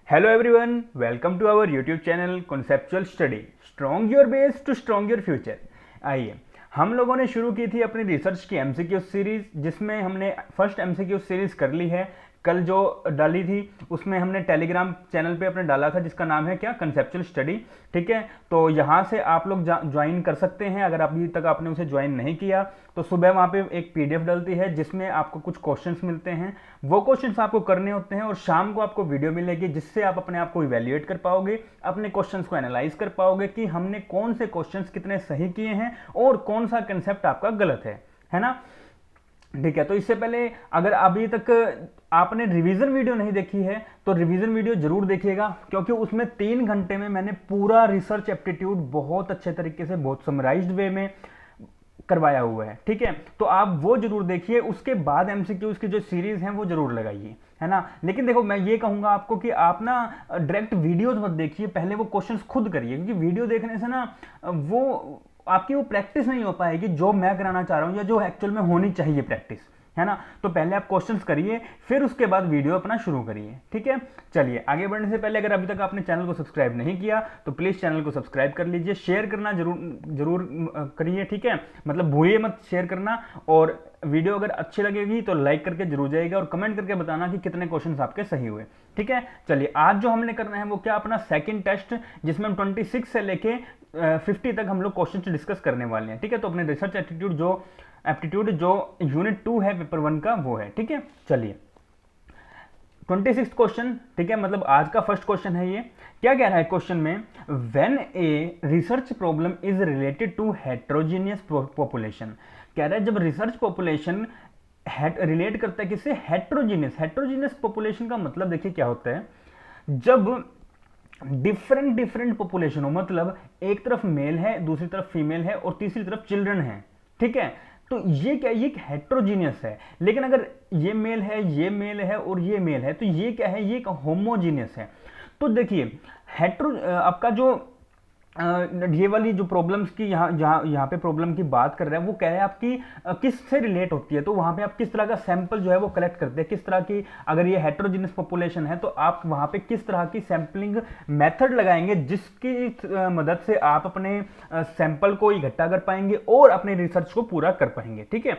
Hello everyone, welcome to our YouTube channel conceptual study strong your base to strong your future. आइए, हम लोगों ने शुरू की थी अपनी रिसर्च की एमसीक्यू सीरीज, जिसमें हमने फर्स्ट एमसीक्यू सीरीज कर ली है। कल जो डाली थी उसमें हमने टेलीग्राम चैनल पे अपने डाला था, जिसका नाम है क्या, कंसेप्चुअल स्टडी। ठीक है, तो यहाँ से आप लोग ज्वाइन कर सकते हैं। अगर अभी तक आपने उसे ज्वाइन नहीं किया तो सुबह वहाँ पे एक पीडीएफ डलती है जिसमें आपको कुछ क्वेश्चंस मिलते हैं, वो क्वेश्चंस आपको करने होते हैं और शाम को आपको वीडियो मिलेगी जिससे आप अपने आप को इवेल्युएट कर पाओगे, अपने क्वेश्चंस को एनालाइज कर पाओगे कि हमने कौन से क्वेश्चंस कितने सही किए हैं और कौन सा कंसेप्ट आपका गलत है ना। ठीक है, तो इससे पहले अगर अभी तक आपने रिवीजन वीडियो नहीं देखी है तो रिवीजन वीडियो जरूर देखिएगा, क्योंकि उसमें 3 घंटे में मैंने पूरा रिसर्च एप्टीट्यूड बहुत अच्छे तरीके से, बहुत समराइज्ड वे में करवाया हुआ है। ठीक है, तो आप वो जरूर देखिए। उसके बाद एमसीक्यूज की जो सीरीज हैं वो जरूर लगाइए, है ना। लेकिन देखो, मैं ये कहूंगा आपको कि आप ना डायरेक्ट वीडियोज मत देखिए, पहले वो क्वेश्चंस खुद करिए, क्योंकि वीडियो देखने से ना वो आपकी वो प्रैक्टिस नहीं हो पाएगी जो मैं कराना चाह रहा हूँ या जो एक्चुअल में होनी चाहिए प्रैक्टिस, है ना। तो पहले आप क्वेश्चंस करिए, फिर उसके बाद वीडियो अपना शुरू करिए। ठीक है, चलिए आगे बढ़ने से पहले अगर अभी तक आपने चैनल को सब्सक्राइब नहीं किया तो प्लीज़ चैनल को सब्सक्राइब कर लीजिए, शेयर करना जरूर करिए। ठीक है, मतलब भूलिए मत शेयर करना, और वीडियो अगर अच्छी लगेगी तो लाइक करके जरूर जाइएगा और कमेंट करके बताना कि कितने क्वेश्चंस आपके सही हुए। ठीक है, चलिए आज जो हमने करना है वो क्या, अपना सेकंड टेस्ट, जिसमें हम 26 से लेके 50 तक हम लोग क्वेश्चन डिस्कस करने वाले हैं। ठीक है, तो अपने रिसर्च एप्टीट्यूड जो यूनिट 2 है पेपर 1 का, वो है। ठीक है, चलिए 26 क्वेश्चन। ठीक है, मतलब आज का फर्स्ट क्वेश्चन है ये। क्या कह रहा है क्वेश्चन में, when a research problem is related to heterogeneous population. कह रहा है जब रिसर्च पॉपुलेशन रिलेट करता है किससे, हेट्रोजीनियस पॉपुलेशन का मतलब देखिए क्या होता है, जब डिफरेंट पॉपुलेशन हो, मतलब एक तरफ मेल है, दूसरी तरफ फीमेल है और तीसरी तरफ चिल्ड्रन है। ठीक है, तो ये क्या, ये हेट्रोजीनियस है। लेकिन अगर ये मेल है और ये मेल है तो ये क्या है, ये एक होमोजीनियस है। तो देखिए आपका जो ये वाली जो प्रॉब्लम्स की यहाँ पे प्रॉब्लम की बात कर रहे हैं, वो कह रहे हैं आपकी किस से रिलेट होती है। तो वहाँ पे आप किस तरह का सैंपल जो है वो कलेक्ट करते हैं, किस तरह की, अगर ये हेट्रोजीनियस पॉपुलेशन है तो आप वहाँ पे किस तरह की सैंपलिंग मेथड लगाएंगे जिसकी मदद से आप अपने सैंपल को इकट्ठा कर पाएंगे और अपने रिसर्च को पूरा कर पाएंगे। ठीक है,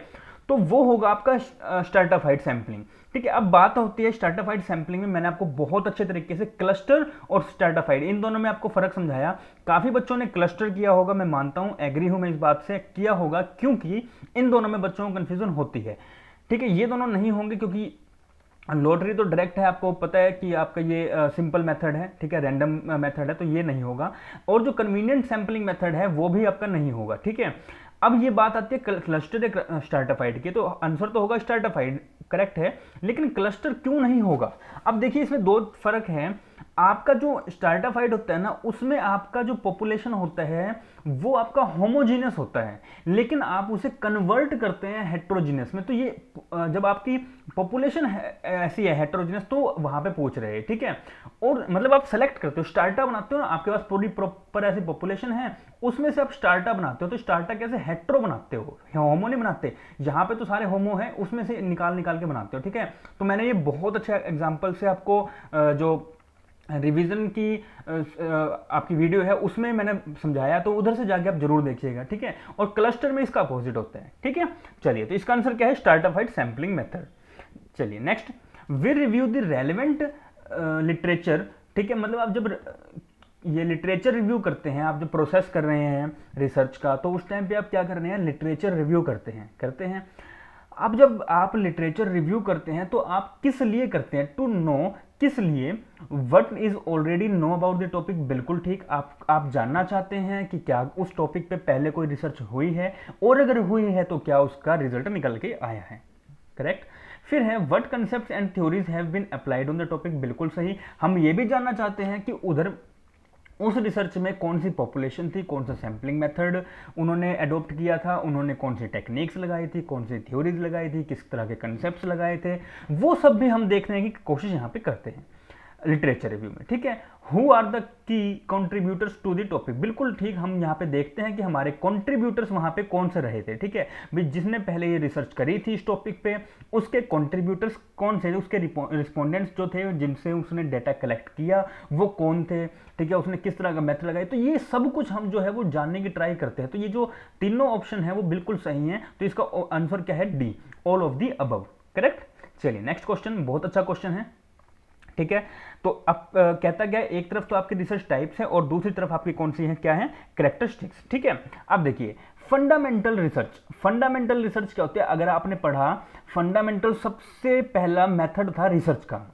तो वो होगा आपका स्ट्रैटिफाइड सैंपलिंग। ठीक है, अब बात होती है स्ट्रैटिफाइड सैंपलिंग में, मैंने आपको बहुत अच्छे तरीके से क्लस्टर और स्ट्रैटिफाइड इन दोनों में आपको फर्क समझाया। काफी बच्चों ने क्लस्टर किया होगा, मैं मानता हूं, एग्री हूं मैं इस बात से, किया होगा, क्योंकि इन दोनों में बच्चों को कंफ्यूजन होती है। ठीक है, ये दोनों नहीं होंगे क्योंकि लॉटरी तो डायरेक्ट है, आपको पता है कि आपका ये सिंपल मेथड है। ठीक है, रैंडम मेथड है, तो ये नहीं होगा, और जो कन्वीनियंट सैंपलिंग मेथड है वो भी आपका नहीं होगा। ठीक है, अब ये बात आती है क्लस्टर स्ट्रैटिफाइड की, तो आंसर तो होगा स्ट्रैटिफाइड, करेक्ट है, लेकिन क्लस्टर क्यों नहीं होगा। अब देखिए इसमें दो फर्क है। आपका जो स्ट्रैटिफाइड होता है ना, उसमें आपका जो पॉपुलेशन होता है वो आपका होमोजीनियस होता है, लेकिन आप उसे कन्वर्ट करते हैं हेट्रोजीनियस में। तो ये जब आपकी पॉपुलेशन ऐसी है हेट्रोजीनियस, तो वहां पे पूछ रहे हैं। ठीक है, और मतलब आप सेलेक्ट करते हो, स्टार्टा बनाते हो ना, आपके पास पूरी प्रॉपर ऐसी पॉपुलेशन है, उसमें से आप स्टार्टा बनाते हो। तो स्टार्टा कैसे, हेट्रो बनाते हो, होमो नहीं बनाते। यहाँ पे तो सारे होमो है, उसमें से निकाल के बनाते हो। ठीक है, तो मैंने ये बहुत अच्छा एग्जाम्पल से आपको जो रिवीजन की आपकी वीडियो है उसमें मैंने समझाया, तो उधर से जाके आप जरूर देखिएगा। ठीक है, और क्लस्टर में इसका अपोजिट होता है। ठीक है, चलिए, तो इसका आंसर क्या है, स्ट्रैटिफाइड सैंपलिंग मेथड। चलिए next, we review the relevant literature. ठीक है, मतलब आप जब ये लिटरेचर रिव्यू करते हैं, आप जब प्रोसेस कर रहे हैं रिसर्च का, तो उस टाइम पे आप क्या कर रहे हैं, लिटरेचर रिव्यू करते हैं। अब जब आप लिटरेचर रिव्यू करते हैं तो आप किस लिए करते हैं, टू नो, किस लिए, what is already know about the topic, बिल्कुल ठीक, आप जानना चाहते हैं कि क्या उस टॉपिक पे पहले कोई रिसर्च हुई है, और अगर हुई है तो क्या उसका रिजल्ट निकल के आया है, करेक्ट। फिर है what concepts and theories have been applied on the topic, बिल्कुल सही, हम ये भी जानना चाहते हैं कि उधर उस रिसर्च में कौन सी पॉपुलेशन थी, कौन सा सैम्पलिंग मेथड उन्होंने अडॉप्ट किया था, उन्होंने कौन सी टेक्निक्स लगाई थी, कौन सी थ्योरीज लगाई थी, किस तरह के कंसेप्ट्स लगाए थे, वो सब भी हम देखने की कोशिश यहाँ पे करते हैं। लिटरेचर रिव्यू में, ठीक है। Who are the key contributors to the topic, बिल्कुल ठीक, हम यहाँ पे देखते हैं कि हमारे कंट्रीब्यूटर्स वहाँ पे कौन से रहे थे, ठीक है भाई, जिसने पहले ये रिसर्च करी थी इस टॉपिक पे, उसके कंट्रीब्यूटर्स कौन से, उसके रिस्पोंडेंट्स जो थे जिनसे उसने डेटा कलेक्ट किया वो कौन थे, ठीक है, उसने किस तरह का मेथड लगाया, तो ये सब कुछ हम जो है वो जानने की ट्राई करते हैं। तो ये जो तीनों ऑप्शन है वो बिल्कुल सही है, तो इसका आंसर क्या है, D, all of the above, correct. चलिए नेक्स्ट क्वेश्चन, बहुत अच्छा क्वेश्चन है, ठीक है। तो अब कहता क्या है, एक तरफ तो आपकी रिसर्च टाइप्स है और दूसरी तरफ आपकी कौन सी है, क्या है, कैरेक्टरिस्टिक्स, ठीक है। अब देखिए फंडामेंटल रिसर्च, फंडामेंटल रिसर्च क्या होती है, अगर आपने पढ़ा फंडामेंटल सबसे पहला मेथड था रिसर्च का,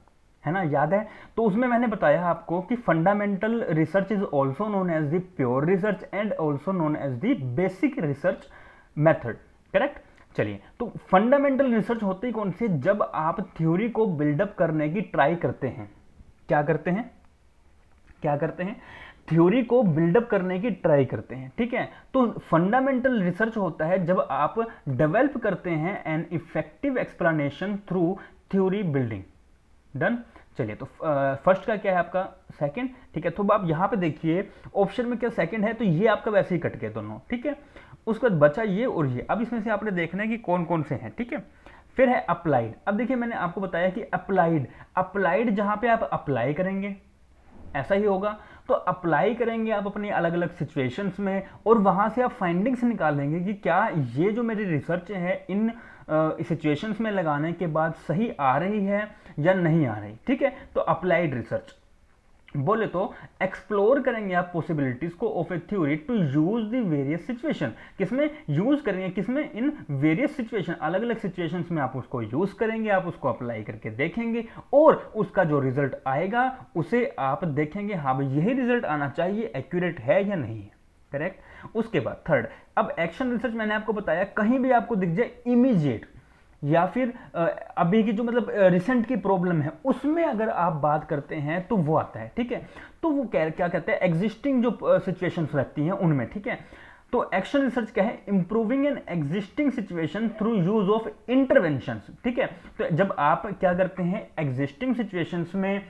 है ना, याद है, तो उसमें मैंने बताया आपको कि fundamental research is also known as the pure research and also known as the basic research method, correct. चलिए, तो फंडामेंटल रिसर्च होती कौन सी, जब आप थ्योरी को बिल्डअप करने की ट्राई करते हैं, क्या करते हैं, क्या करते हैं, थ्योरी को बिल्डअप करने की ट्राई करते हैं, ठीक है। तो फंडामेंटल रिसर्च होता है जब आप डेवलप करते हैं an effective explanation through theory building, done. चलिए, तो फर्स्ट का क्या है आपका, सेकंड, ठीक है। तो आप यहां पे देखिए ऑप्शन में क्या सेकंड है, तो ये आपका वैसे ही कट गए दोनों, ठीक है। उसके बाद बचा ये और ये, अब इसमें से आपने देखना है कि कौन कौन से हैं, ठीक है। फिर है अप्लाइड, अब देखिए मैंने आपको बताया कि अप्लाइड, अप्लाइड जहां पे आप अप्लाई करेंगे ऐसा ही होगा, तो अप्लाई करेंगे आप अपनी अलग अलग सिचुएशंस में और वहां से आप फाइंडिंग्स निकालेंगे कि क्या ये जो मेरी रिसर्च है इन सिचुएशंस में लगाने के बाद सही आ रही है या नहीं आ रही, ठीक है। तो अप्लाइड रिसर्च बोले तो एक्सप्लोर करेंगे आप पॉसिबिलिटीज को of a theory to use the various situation, किसमें यूज करेंगे, किसमें, इन वेरियस सिचुएशन, अलग अलग सिचुएशंस में आप उसको यूज करेंगे, आप उसको अप्लाई करके देखेंगे और उसका जो रिजल्ट आएगा उसे आप देखेंगे, हाँ भाई यही रिजल्ट आना चाहिए, एक्यूरेट है या नहीं है, करेक्ट। उसके बाद थर्ड, अब एक्शन रिसर्च मैंने आपको बताया, कहीं भी आपको दिख जाए इमीडिएट या फिर अभी की जो मतलब रिसेंट की प्रॉब्लम है उसमें अगर आप बात करते हैं तो वो आता है, ठीक है। तो वो क्या कहते हैं, एग्जिस्टिंग जो सिचुएशंस रहती हैं उनमें, ठीक है। तो एक्शन रिसर्च क्या है, improving an existing situation through use of interventions, ठीक है। तो जब आप क्या करते हैं, एग्जिस्टिंग सिचुएशंस में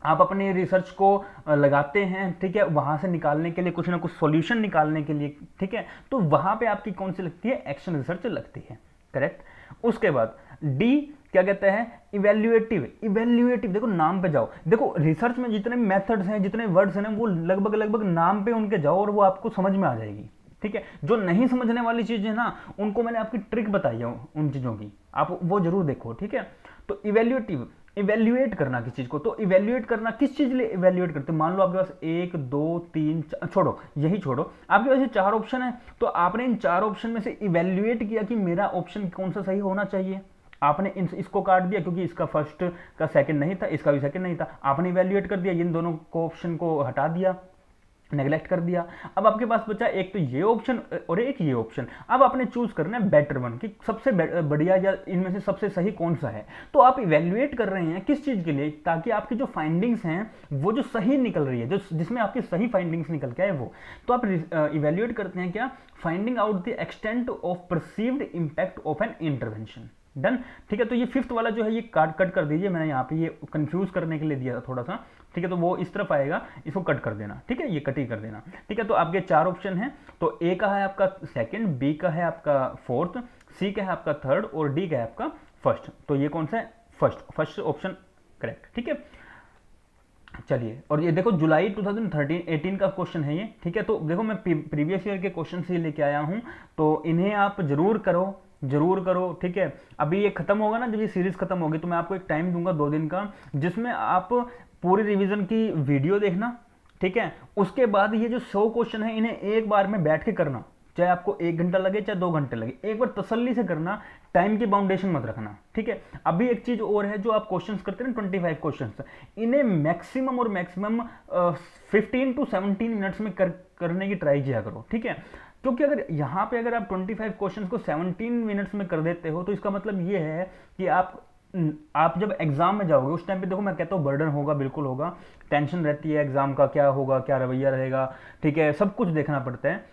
आप अपनी रिसर्च को लगाते हैं, ठीक है, वहां से निकालने के लिए कुछ ना कुछ सॉल्यूशन निकालने के लिए, ठीक है, तो वहां पे आपकी कौन सी लगती है, एक्शन रिसर्च लगती है, करेक्ट। उसके बाद डी क्या कहते हैं, इवैल्यूएटिव, इवैल्यूएटिव देखो नाम पे जाओ, देखो रिसर्च में जितने मेथड्स हैं जितने वर्ड्स हैं वो लगभग लगभग नाम पे उनके जाओ और वो आपको समझ में आ जाएगी, ठीक है। जो नहीं समझने वाली चीजें ना उनको मैंने आपकी ट्रिक बताई है उन चीजों की, आप वो जरूर देखो, ठीक है। तो इवैल्यूएटिव, इवैल्यूएट करना किस चीज को, तो इवैल्यूएट करना किस चीज लिए इवैल्यूएट करते हैं, मान लो आपके पास 1 2 3 छोड़ो, यही छोड़ो, आपके पास ये 4 ऑप्शन है, तो आपने इन 4 ऑप्शन में से इवैल्यूएट किया कि मेरा ऑप्शन कौन सा सही होना चाहिए, आपने इसको काट दिया क्योंकि इसका फर्स्ट का सेकंड नहीं था, इसका भी सेकंड नहीं था, आपने इवैल्यूएट कर दिया, इन दोनों को ऑप्शन को हटा दिया, नेग्लेक्ट कर दिया। अब आपके पास बचा एक तो ये ऑप्शन और एक ये ऑप्शन, अब आपने चूज करना है बेटर वन कि सबसे बढ़िया या इनमें से सबसे सही कौन सा है। तो आप इवैल्यूएट कर रहे हैं किस चीज के लिए, ताकि आपकी जो फाइंडिंग्स हैं वो जो सही निकल रही है, जो जिसमें आपकी सही फाइंडिंग्स निकल के आए वो, तो आप इवैल्यूएट करते हैं क्या, finding out the extent of perceived impact of an intervention, done, ठीक है। तो ये फिफ्थ वाला जो है ये कट कर दीजिए, मैंने यहाँ पे ये कंफ्यूज करने के लिए दिया था थोड़ा सा, ठीक है, तो वो इस तरफ आएगा, इसको कट कर देना, ठीक है, ये कट ही कर देना, ठीक है। तो आपके 4 ऑप्शन हैं, तो ए का है आपका सेकंड, बी का है आपका फोर्थ, सी का है आपका थर्ड और डी का है आपका फर्स्ट। तो ये कौन सा है, फर्स्ट ऑप्शन करेक्ट, ठीक है। चलिए, और ये देखो जुलाई 2018 का क्वेश्चन है ये, ठीक है। तो देखो मैं प्रीवियस ईयर के क्वेश्चन से लेके आया हूं, तो इन्हें आप जरूर करो, जरूर करो, ठीक है। अभी ये खत्म होगा ना, जब ये सीरीज खत्म होगी तो मैं आपको एक टाइम दूंगा 2 दिन का, जिसमें आप पूरी रिवीजन की वीडियो देखना, ठीक है। उसके बाद ये जो 100 क्वेश्चन है इन्हें एक बार में बैठ के करना, चाहे आपको 1 घंटा लगे चाहे 2 घंटे लगे, एक बार तसल्ली से करना, टाइम की बाउंडेशन मत रखना, ठीक है। अभी एक चीज और है, जो आप क्वेश्चंस करते हैं 25 क्वेश्चंस, इन्हें मैक्सिमम और मैक्सिमम 15 to 17 मिनट्स में करने की ट्राई किया करो, ठीक है। क्योंकि अगर यहाँ पे अगर आप 25 क्वेश्चंस को 17 मिनट्स में कर देते हो तो इसका मतलब ये है कि आप जब एग्जाम में जाओगे उस टाइम पे, देखो मैं कहता हूँ बर्डन होगा, बिल्कुल होगा, टेंशन रहती है एग्जाम का, क्या होगा, क्या रवैया रहेगा, ठीक है, सब कुछ देखना पड़ता है।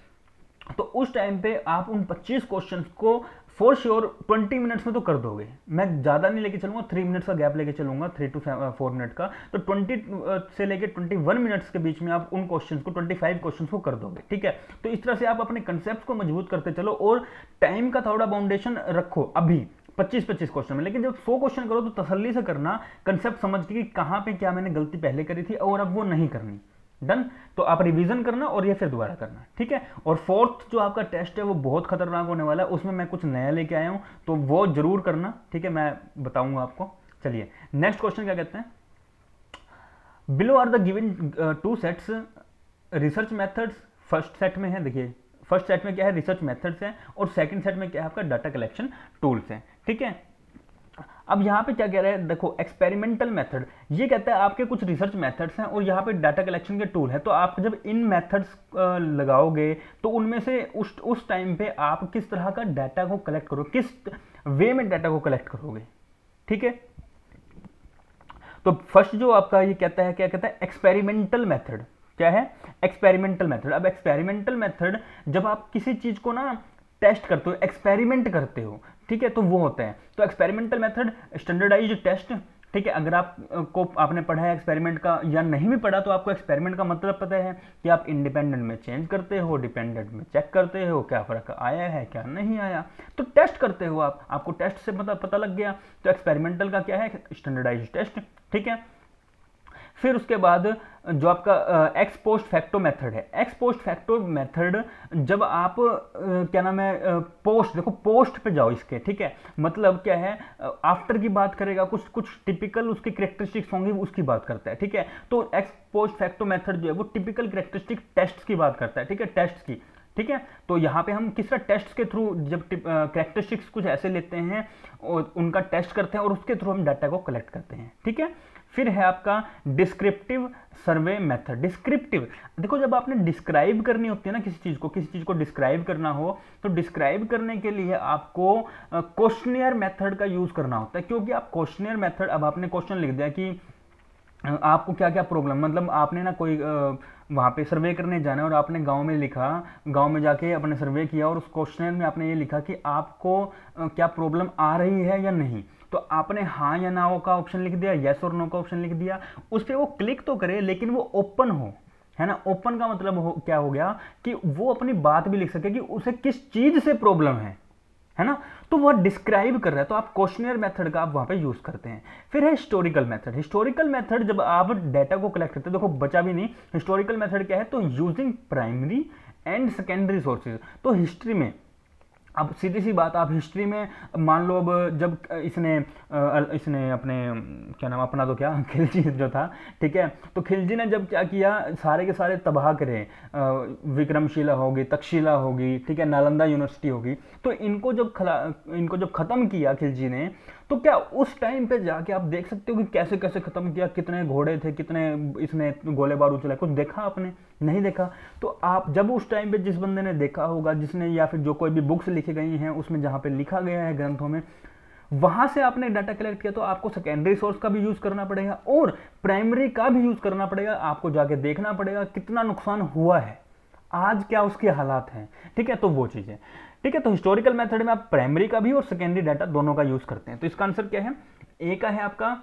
तो उस टाइम पे आप उन 25 क्वेश्चंस को फॉर श्योर 20 मिनट्स में तो कर दोगे। मैं ज़्यादा नहीं लेके चलूँगा, 3 मिनट्स का गैप लेके चलूँगा, 3 to 4 मिनट का। तो 20 से लेके 21 मिनट्स के बीच में आप उन क्वेश्चंस को 25 क्वेश्चंस को कर दोगे, ठीक है। तो इस तरह से आप अपने कंसेप्ट को मजबूत करते चलो और टाइम का थोड़ा बाउंडेशन रखो अभी 25-25 क्वेश्चन में। लेकिन जब 100 क्वेश्चन करो तो तसल्ली से करना, कंसेप्ट समझ के कि कहाँ पे क्या मैंने गलती पहले करी थी और अब वो नहीं करनी। डन। तो आप रिवीजन करना और ये फिर दोबारा करना, ठीक है। और फोर्थ जो आपका टेस्ट है वो बहुत खतरनाक होने वाला है, उसमें मैं कुछ नया लेके आया हूँ, तो वो जरूर करना, ठीक है, मैं बताऊंगा आपको। चलिए नेक्स्ट क्वेश्चन क्या कहते हैं, below are the given 2 sets research methods. First set में है, देखिए फर्स्ट सेट में क्या है, रिसर्च मेथड्स है, और सेकंड सेट में क्या है आपका डाटा कलेक्शन टूल्स है, ठीक है। अब यहाँ पे क्या कह रहा है, देखो एक्सपेरिमेंटल मेथड, ये कहता है आपके कुछ रिसर्च मेथड्स हैं और यहाँ पे डाटा कलेक्शन के टूल है। तो आप जब इन मेथड्स लगाओगे तो उनमें से उस टाइम पे आप किस तरह का डाटा को कलेक्ट करो, किस वे में डाटा को कलेक्ट करोगे, ठीक है। तो फर्स्ट जो आपका ये कहता है, क्या कहता है, एक्सपेरिमेंटल मेथड। क्या है, एक्सपेरिमेंटल मेथड। अब एक्सपेरिमेंटल मेथड जब आप किसी चीज को ना टेस्ट करते हो, एक्सपेरिमेंट करते हो, ठीक है, तो वो होता है। तो एक्सपेरिमेंटल मेथड स्टैंडर्डाइज्ड टेस्ट, ठीक है। अगर आपने पढ़ा है एक्सपेरिमेंट का या नहीं भी पढ़ा तो आपको एक्सपेरिमेंट का मतलब पता है कि आप इंडिपेंडेंट में चेंज करते हो, डिपेंडेंट में चेक करते हो क्या फर्क आया है क्या नहीं आया, तो टेस्ट करते हो आप, आपको टेस्ट से पता लग गया। तो एक्सपेरिमेंटल का क्या है, स्टैंडर्डाइज्ड टेस्ट, ठीक है। फिर उसके बाद जो आपका एक्स पोस्ट फैक्टो मेथड है, एक्स पोस्ट फैक्टो मेथड जब आप क्या नाम है, पोस्ट, देखो पोस्ट पे जाओ इसके, ठीक है, मतलब क्या है, आफ्टर की बात करेगा, कुछ टिपिकल उसकी कैरेक्टरिस्टिक्स होंगी उसकी बात करता है, ठीक है। तो एक्स पोस्ट फैक्टो मेथड जो है वो टिपिकल कैरेक्टरिस्टिक टेस्ट की बात करता है, ठीक है, टेस्ट की, ठीक है। तो यहाँ पे हम किस तरह टेस्ट के थ्रू जब कैरेक्टरिस्टिक्स कुछ ऐसे लेते हैं और उनका टेस्ट करते हैं और उसके थ्रू हम डाटा को कलेक्ट करते हैं, ठीक है। फिर है आपका डिस्क्रिप्टिव सर्वे मेथड। डिस्क्रिप्टिव, देखो जब आपने डिस्क्राइब करनी होती है ना किसी चीज को डिस्क्राइब करना हो, तो डिस्क्राइब करने के लिए आपको क्वेश्चनियर मेथड का यूज करना होता है। क्योंकि आप क्वेश्चनियर मेथड, अब आपने क्वेश्चन लिख दिया कि आपको क्या क्या प्रॉब्लम, मतलब आपने ना कोई वहाँ पे सर्वे करने जाना है और आपने गांव में लिखा, गांव में जाके अपने सर्वे किया और उस क्वेश्चन में आपने ये लिखा कि आपको क्या प्रॉब्लम आ रही है या नहीं। तो आपने हाँ या ना का ऑप्शन लिख दिया, येस और नो का ऑप्शन लिख दिया, उस पर वो क्लिक तो करे लेकिन वो ओपन हो, है ना। ओपन का मतलब क्या हो गया कि वो अपनी बात भी लिख सके कि उसे किस चीज से प्रॉब्लम है ना। तो वह डिस्क्राइब कर रहा है, तो आप क्वेश्चनियर मेथड का आप वहां पे यूज करते हैं। फिर है हिस्टोरिकल मेथड। हिस्टोरिकल मेथड जब आप डाटा को कलेक्ट करते हैं, देखो बचा भी नहीं, हिस्टोरिकल मेथड क्या है, तो using primary and secondary sources. तो हिस्ट्री में, अब सीधी सी बात, आप हिस्ट्री में मान लो, अब जब इसने अपने क्या नाम अपना, तो क्या खिलजी जो था, ठीक है, तो खिलजी ने जब क्या किया, सारे के सारे तबाह करे, विक्रमशिला होगी, तक्षशिला होगी, ठीक है, नालंदा यूनिवर्सिटी होगी, तो इनको जब खत्म किया खिलजी ने, तो क्या उस टाइम पे जाके आप देख सकते हो कि कैसे कैसे खत्म किया, कितने घोड़े थे, कितने इसने गोले बारूद चलाए, कुछ देखा आपने, नहीं देखा। तो आप जब उस टाइम पे जिस बंदे ने देखा होगा, जिसने, या फिर जो कोई भी बुक्स लिखी गई हैं उसमें जहाँ पे लिखा गया है ग्रंथों में, वहां से आपने डाटा कलेक्ट किया, तो आपको सेकेंडरी सोर्स का भी यूज करना पड़ेगा और प्राइमरी का भी यूज करना पड़ेगा। आपको जाके देखना पड़ेगा कितना नुकसान हुआ है, आज क्या उसके हालात हैं, ठीक है, तो वो चीजें, ठीक है। तो हिस्टोरिकल मेथड में आप प्राइमरी का भी और सेकेंडरी डाटा दोनों का यूज करते हैं। तो इसका आंसर क्या है, ए का है आपका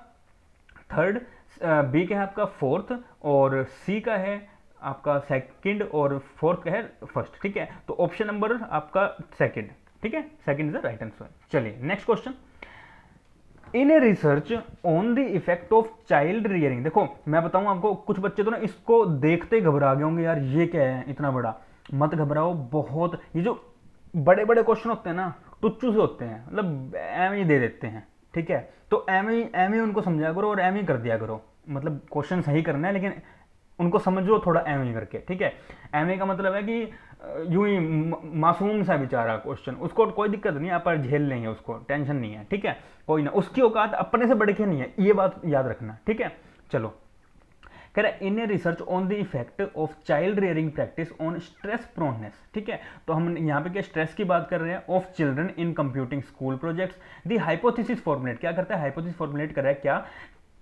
थर्ड, बी का है आपका फोर्थ, और सी का है आपका सेकंड, और फोर्थ का है फर्स्ट, ठीक है। तो ऑप्शन नंबर आपका सेकंड, ठीक है, second is the right answer. चलिए next question, in a research on the effect of child rearing. देखो मैं बताऊं आपको, कुछ बच्चे तो ना इसको देखते घबरा गए होंगे, यार ये क्या है इतना बड़ा। मत घबराओ, बहुत ये जो बड़े बड़े क्वेश्चन होते हैं ना, टुच्चू से होते हैं, मतलब एम ही दे देते हैं, ठीक है। तो एम ही उनको समझा करो और एम ही कर दिया करो, मतलब क्वेश्चन सही करना है लेकिन उनको समझो थोड़ा एम ही करके, ठीक है। एम का मतलब है कि यूं ही मासूम सा बेचारा क्वेश्चन, उसको कोई दिक्कत नहीं है, आप झेल लेंगे, उसको टेंशन नहीं है, ठीक है, कोई ना, उसकी औकात अपने से बढ़ के नहीं है, ये बात याद रखना, ठीक है। चलो कह रहा है in a research on the effect of child rearing practice on stress proneness, ठीक है। तो हम यहाँ पे क्या स्ट्रेस की बात कर रहे हैं, of children in computing school projects. The hypothesis formulate, क्या करता है, हाइपोथेसिस फॉर्मुलेट कर रहा है क्या,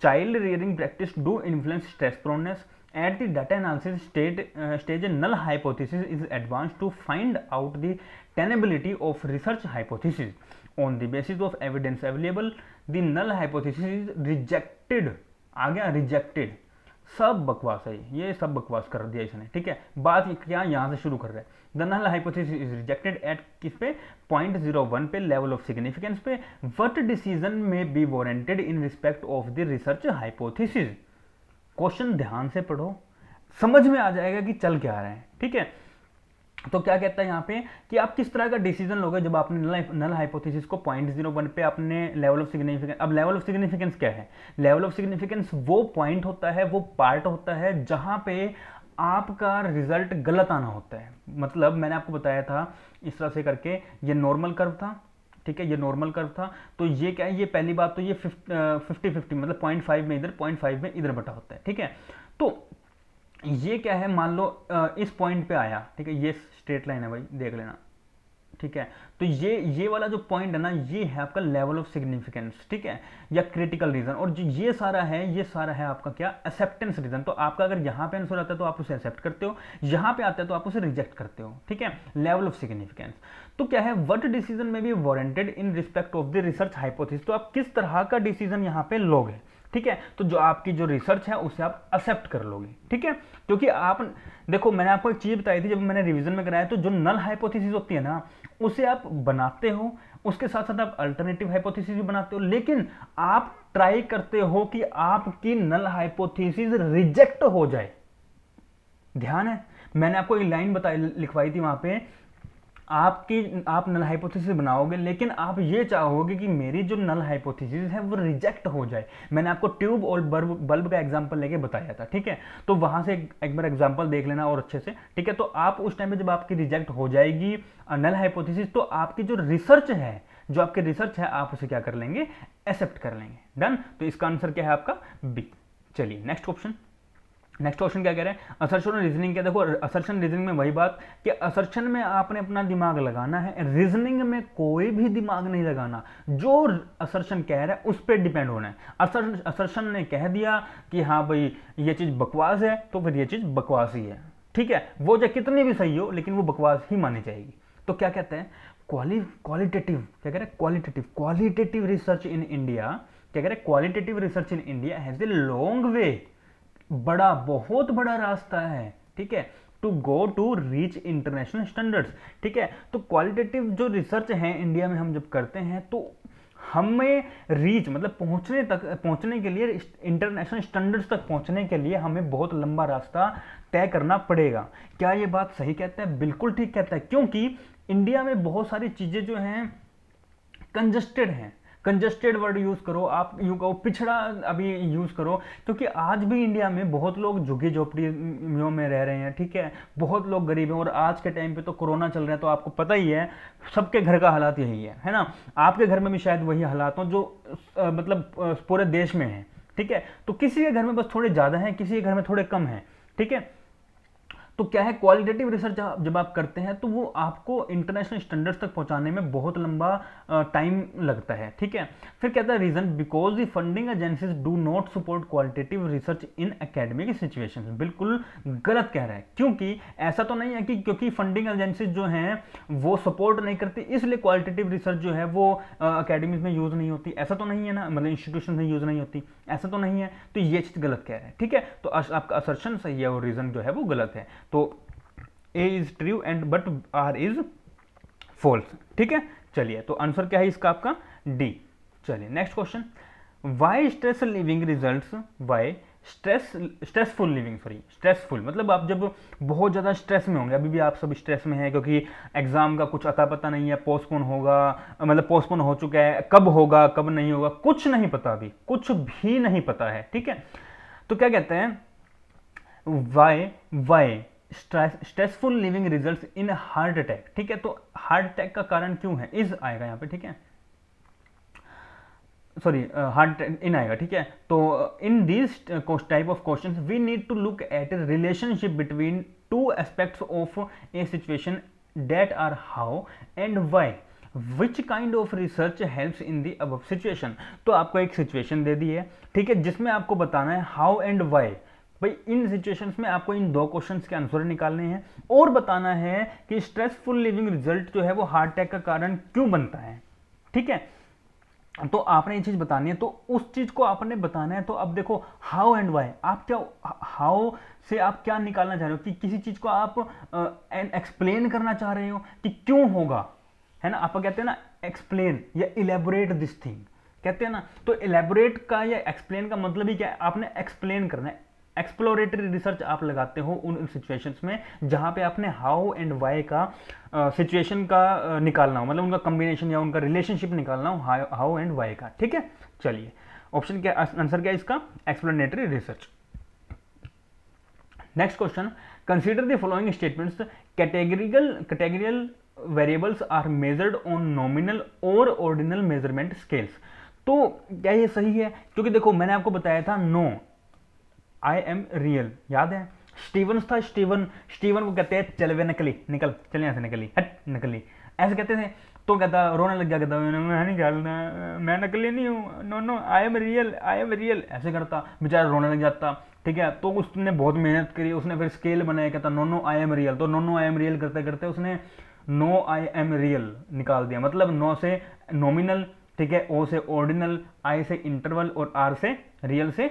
child rearing practice do influence stress proneness At the data analysis stage, a null hypothesis is advanced to find out the tenability of research hypothesis. On the basis of evidence available, the null hypothesis is rejected. आ गया rejected, सब बकवास है, ये सब बकवास कर दिया इसने, ठीक है। बात क्या यहाँ से शुरू कर रहा है, the null hypothesis is rejected at किस पे, 0.01 पे, लेवल ऑफ सिग्निफिकेंस पे। What decision may be warranted in respect of the research hypothesis. Question ध्यान से पढ़ो, समझ में आ जाएगा कि चल क्या रहा है, ठीक है। तो क्या कहता है यहाँ पे कि आप किस तरह का डिसीजन लोगे जब आपने नल हाइपोथेसिस को 0.01 पे आपने लेवल ऑफ सिग्निफिकेंस। अब लेवल ऑफ सिग्निफिकेंस क्या है, लेवल ऑफ सिग्निफिकेंस वो पॉइंट होता है, वो पार्ट होता है जहां पे आपका रिजल्ट गलत आना होता है। मतलब मैंने आपको बताया था इस तरह से करके, ये नॉर्मल कर्व था, ठीक है, ये नॉर्मल कर्व था। तो ये क्या है, ये पहली बात तो ये 50-50 मतलब 0.5 में इधर 0.5 में इधर बटा होता है, ठीक है। तो ये क्या है, मान लो इस पॉइंट पे आया, ठीक है, ये स्ट्रेट लाइन है भाई, देख लेना, ठीक है। तो ये वाला जो पॉइंट है ना, ये है आपका लेवल ऑफ सिग्निफिकेंस, ठीक है, या क्रिटिकल रीजन। और जो ये सारा है आपका क्या, एक्सेप्टेंस रीजन। तो आपका अगर यहाँ पे आंसर आता है तो आप उसे एक्सेप्ट करते हो, यहाँ पे आता है तो आप उसे रिजेक्ट करते हो, ठीक है, लेवल ऑफ सिग्निफिकेंस। तो क्या है, what decision may be warranted in respect of the research hypothesis. तो आप किस तरह का डिसीजन यहाँ पे लोगे, ठीक है। तो जो आपकी जो रिसर्च है उसे आप एक्सेप्ट कर लोगे, ठीक है। क्योंकि आप देखो, मैंने आपको एक चीज बताई थी जब मैंने रिवीजन में कराया, तो जो नल हाइपोथेसिस होती है ना, उसे आप बनाते हो, उसके साथ साथ आप अल्टरनेटिव हाइपोथेसिस भी बनाते हो, लेकिन आप ट्राई करते हो कि आपकी नल हाइपोथेसिस रिजेक्ट हो जाए। ध्यान है, मैंने आपको एक लाइन लिखवाई थी वहां पे, आप नल हाइपोथेसिस बनाओगे, लेकिन आप ये चाहोगे कि मेरी जो नल हाइपोथेसिस है वो रिजेक्ट हो जाए। मैंने आपको ट्यूब और बल्ब का एग्जांपल लेके बताया था, ठीक है। तो वहां से एक बार एग्जांपल देख लेना और अच्छे से, ठीक है। तो आप उस टाइम पे जब आपकी रिजेक्ट हो जाएगी नल हाइपोथेसिस, तो आपकी जो रिसर्च है, जो आपकी रिसर्च है, आप उसे क्या कर लेंगे, एक्सेप्ट कर लेंगे। डन। तो इसका आंसर क्या है आपका, बी। चलिए नेक्स्ट क्वेश्चन। नेक्स्ट क्वेश्चन क्या कह रहे हैं, असर्शन और रीजनिंग। क्या देखो, असर्शन रीजनिंग में वही बात कि असर्शन में आपने अपना दिमाग लगाना है, रीजनिंग में कोई भी दिमाग नहीं लगाना। जो असर्शन कह रहा है उस पर डिपेंड होना है। असर्शन ने कह दिया कि हाँ भाई ये चीज बकवास है, तो फिर ये चीज बकवास ही है, ठीक है। वो चाहे कितनी भी सही हो, लेकिन वो बकवास ही मानी जाएगी। तो क्या कहते हैं, क्वालिटेटिव, क्या कह रहे हैं, क्वालिटेटिव रिसर्च इन इंडिया। क्या कह रहे हैं, qualitative research in India has a long way, बड़ा, बहुत बड़ा रास्ता है, ठीक है, to go to reach international standards, ठीक है। तो क्वालिटेटिव जो रिसर्च है इंडिया में हम जब करते हैं, तो हमें रीच मतलब पहुंचने के लिए, इंटरनेशनल स्टैंडर्ड्स तक पहुंचने के लिए हमें बहुत लंबा रास्ता तय करना पड़ेगा। क्या ये बात सही कहता है, बिल्कुल ठीक कहता है, क्योंकि इंडिया में बहुत सारी चीजें जो हैं कंजस्टेड हैं। कंजस्टेड वर्ड यूज करो, आप यूं कहो पिछड़ा अभी यूज करो, क्योंकि आज भी इंडिया में बहुत लोग झुग्गी झोपड़ियों में रह रहे हैं, ठीक है, बहुत लोग गरीब हैं। और आज के टाइम पे तो कोरोना चल रहा है, तो आपको पता ही है सबके घर का हालात यही है ना। आपके घर में भी शायद वही हालात हो जो मतलब पूरे देश में है, ठीक है। तो किसी के घर में बस थोड़े ज्यादा हैं, किसी के घर में थोड़े कम हैं, ठीक है। तो क्या है, क्वालिटेटिव रिसर्च जब आप करते हैं तो वो आपको इंटरनेशनल स्टैंडर्ड्स तक पहुंचाने में बहुत लंबा टाइम लगता है, ठीक है। फिर कहता है reason, because the funding agencies do not support qualitative research in academic situations. बिल्कुल गलत कह रहा है, क्योंकि ऐसा तो नहीं है कि क्योंकि फंडिंग एजेंसीज जो हैं वो सपोर्ट नहीं करती इसलिए क्वालिटेटिव रिसर्च जो है वो अकेडमीज में यूज नहीं होती, ऐसा तो नहीं है ना, मतलब इंस्टीट्यूशन में यूज नहीं होती, ऐसा तो नहीं है। तो ये चीज गलत कह रहा है, ठीक है। तो आपका असर्शन सही है और रीजन जो है वो गलत है। तो A is true and but R is false, ठीक है। चलिए, तो आंसर क्या है इसका आपका, डी। चलिए next question, why stress living results, why stressful living, sorry stressful मतलब आप जब बहुत ज़्यादा स्ट्रेस में होंगे, अभी भी आप सब स्ट्रेस में हैं क्योंकि एग्जाम का कुछ अता पता नहीं है, पोस्टपोन होगा, मतलब पोस्टपोन हो चुका है, कब होगा कब नहीं होगा कुछ नहीं पता, अभी कुछ भी नहीं पता है, ठीक है। तो क्या कहते हैं, why stressful living results in heart attack, ठीक है। तो हार्ट अटैक का कारण क्यों है, इज आएगा यहाँ पे, ठीक है, सॉरी हार्ट इन आएगा, ठीक है। तो in this type of questions we need to look at a relationship between two aspects of a situation that are how and why, which kind of research helps in the above situation. तो आपको एक situation दे दी है, ठीक है, जिसमें आपको बताना है हाउ एंड व्हाई, भाई इन सिचुएशंस में आपको इन 2 क्वेश्चंस के आंसर निकालने हैं और बताना है कि स्ट्रेसफुल लिविंग रिजल्ट जो है वो हार्ट अटैक का कारण क्यों बनता है। ठीक है, तो आपने ये चीज बतानी है, तो उस चीज को आपने बताना है। तो अब देखो हाउ एंड वाई, आप क्या हाउ से आप क्या निकालना चाह रहे हो कि किसी चीज को आप एक्सप्लेन करना चाह रहे हो कि क्यों होगा, है ना। आप कहते हैं ना एक्सप्लेन या इलेबोरेट दिस थिंग, कहते हैं ना। तो इलेबोरेट का या एक्सप्लेन का मतलब ही क्या है, आपने एक्सप्लेन करना है। एक्सप्लोरेटरी रिसर्च आप लगाते हो उन सिचुएशंस में जहां पे आपने हाउ एंड वाई का सिचुएशन का निकालना हो, मतलब उनका कॉम्बिनेशन या उनका रिलेशनशिप निकालना हो हाउ एंड वाई का। ठीक है, चलिए ऑप्शन क्या, आंसर क्या है इसका, explanatory research. Next question, consider the following statements, categorical variables are measured on nominal और ऑर्डिनल मेजरमेंट स्केल्स। तो क्या ये सही है, क्योंकि देखो मैंने आपको बताया था नो आई एम रियल, याद है। स्टीवन था, स्टीवन को कहते हैं चल वे नकली, निकल चल यहाँ से नकली, हट नकली, ऐसे कहते थे। तो कहता रोने लग गया, कहता मैं नहीं खेलना, मैं नकली नहीं हूँ, no no I am real, ऐसे करता, बेचारा रोने लग जाता। ठीक है, तो उसने बहुत मेहनत करी, उसने फिर स्केल बनाया, कहता नो आई एम रियल। तो नो आई एम रियल करते करते उसने नो आई एम रियल निकाल दिया, मतलब नो से नॉमिनल, ठीक है, ओ से ऑर्डिनल, आई से इंटरवल और आर से रियल से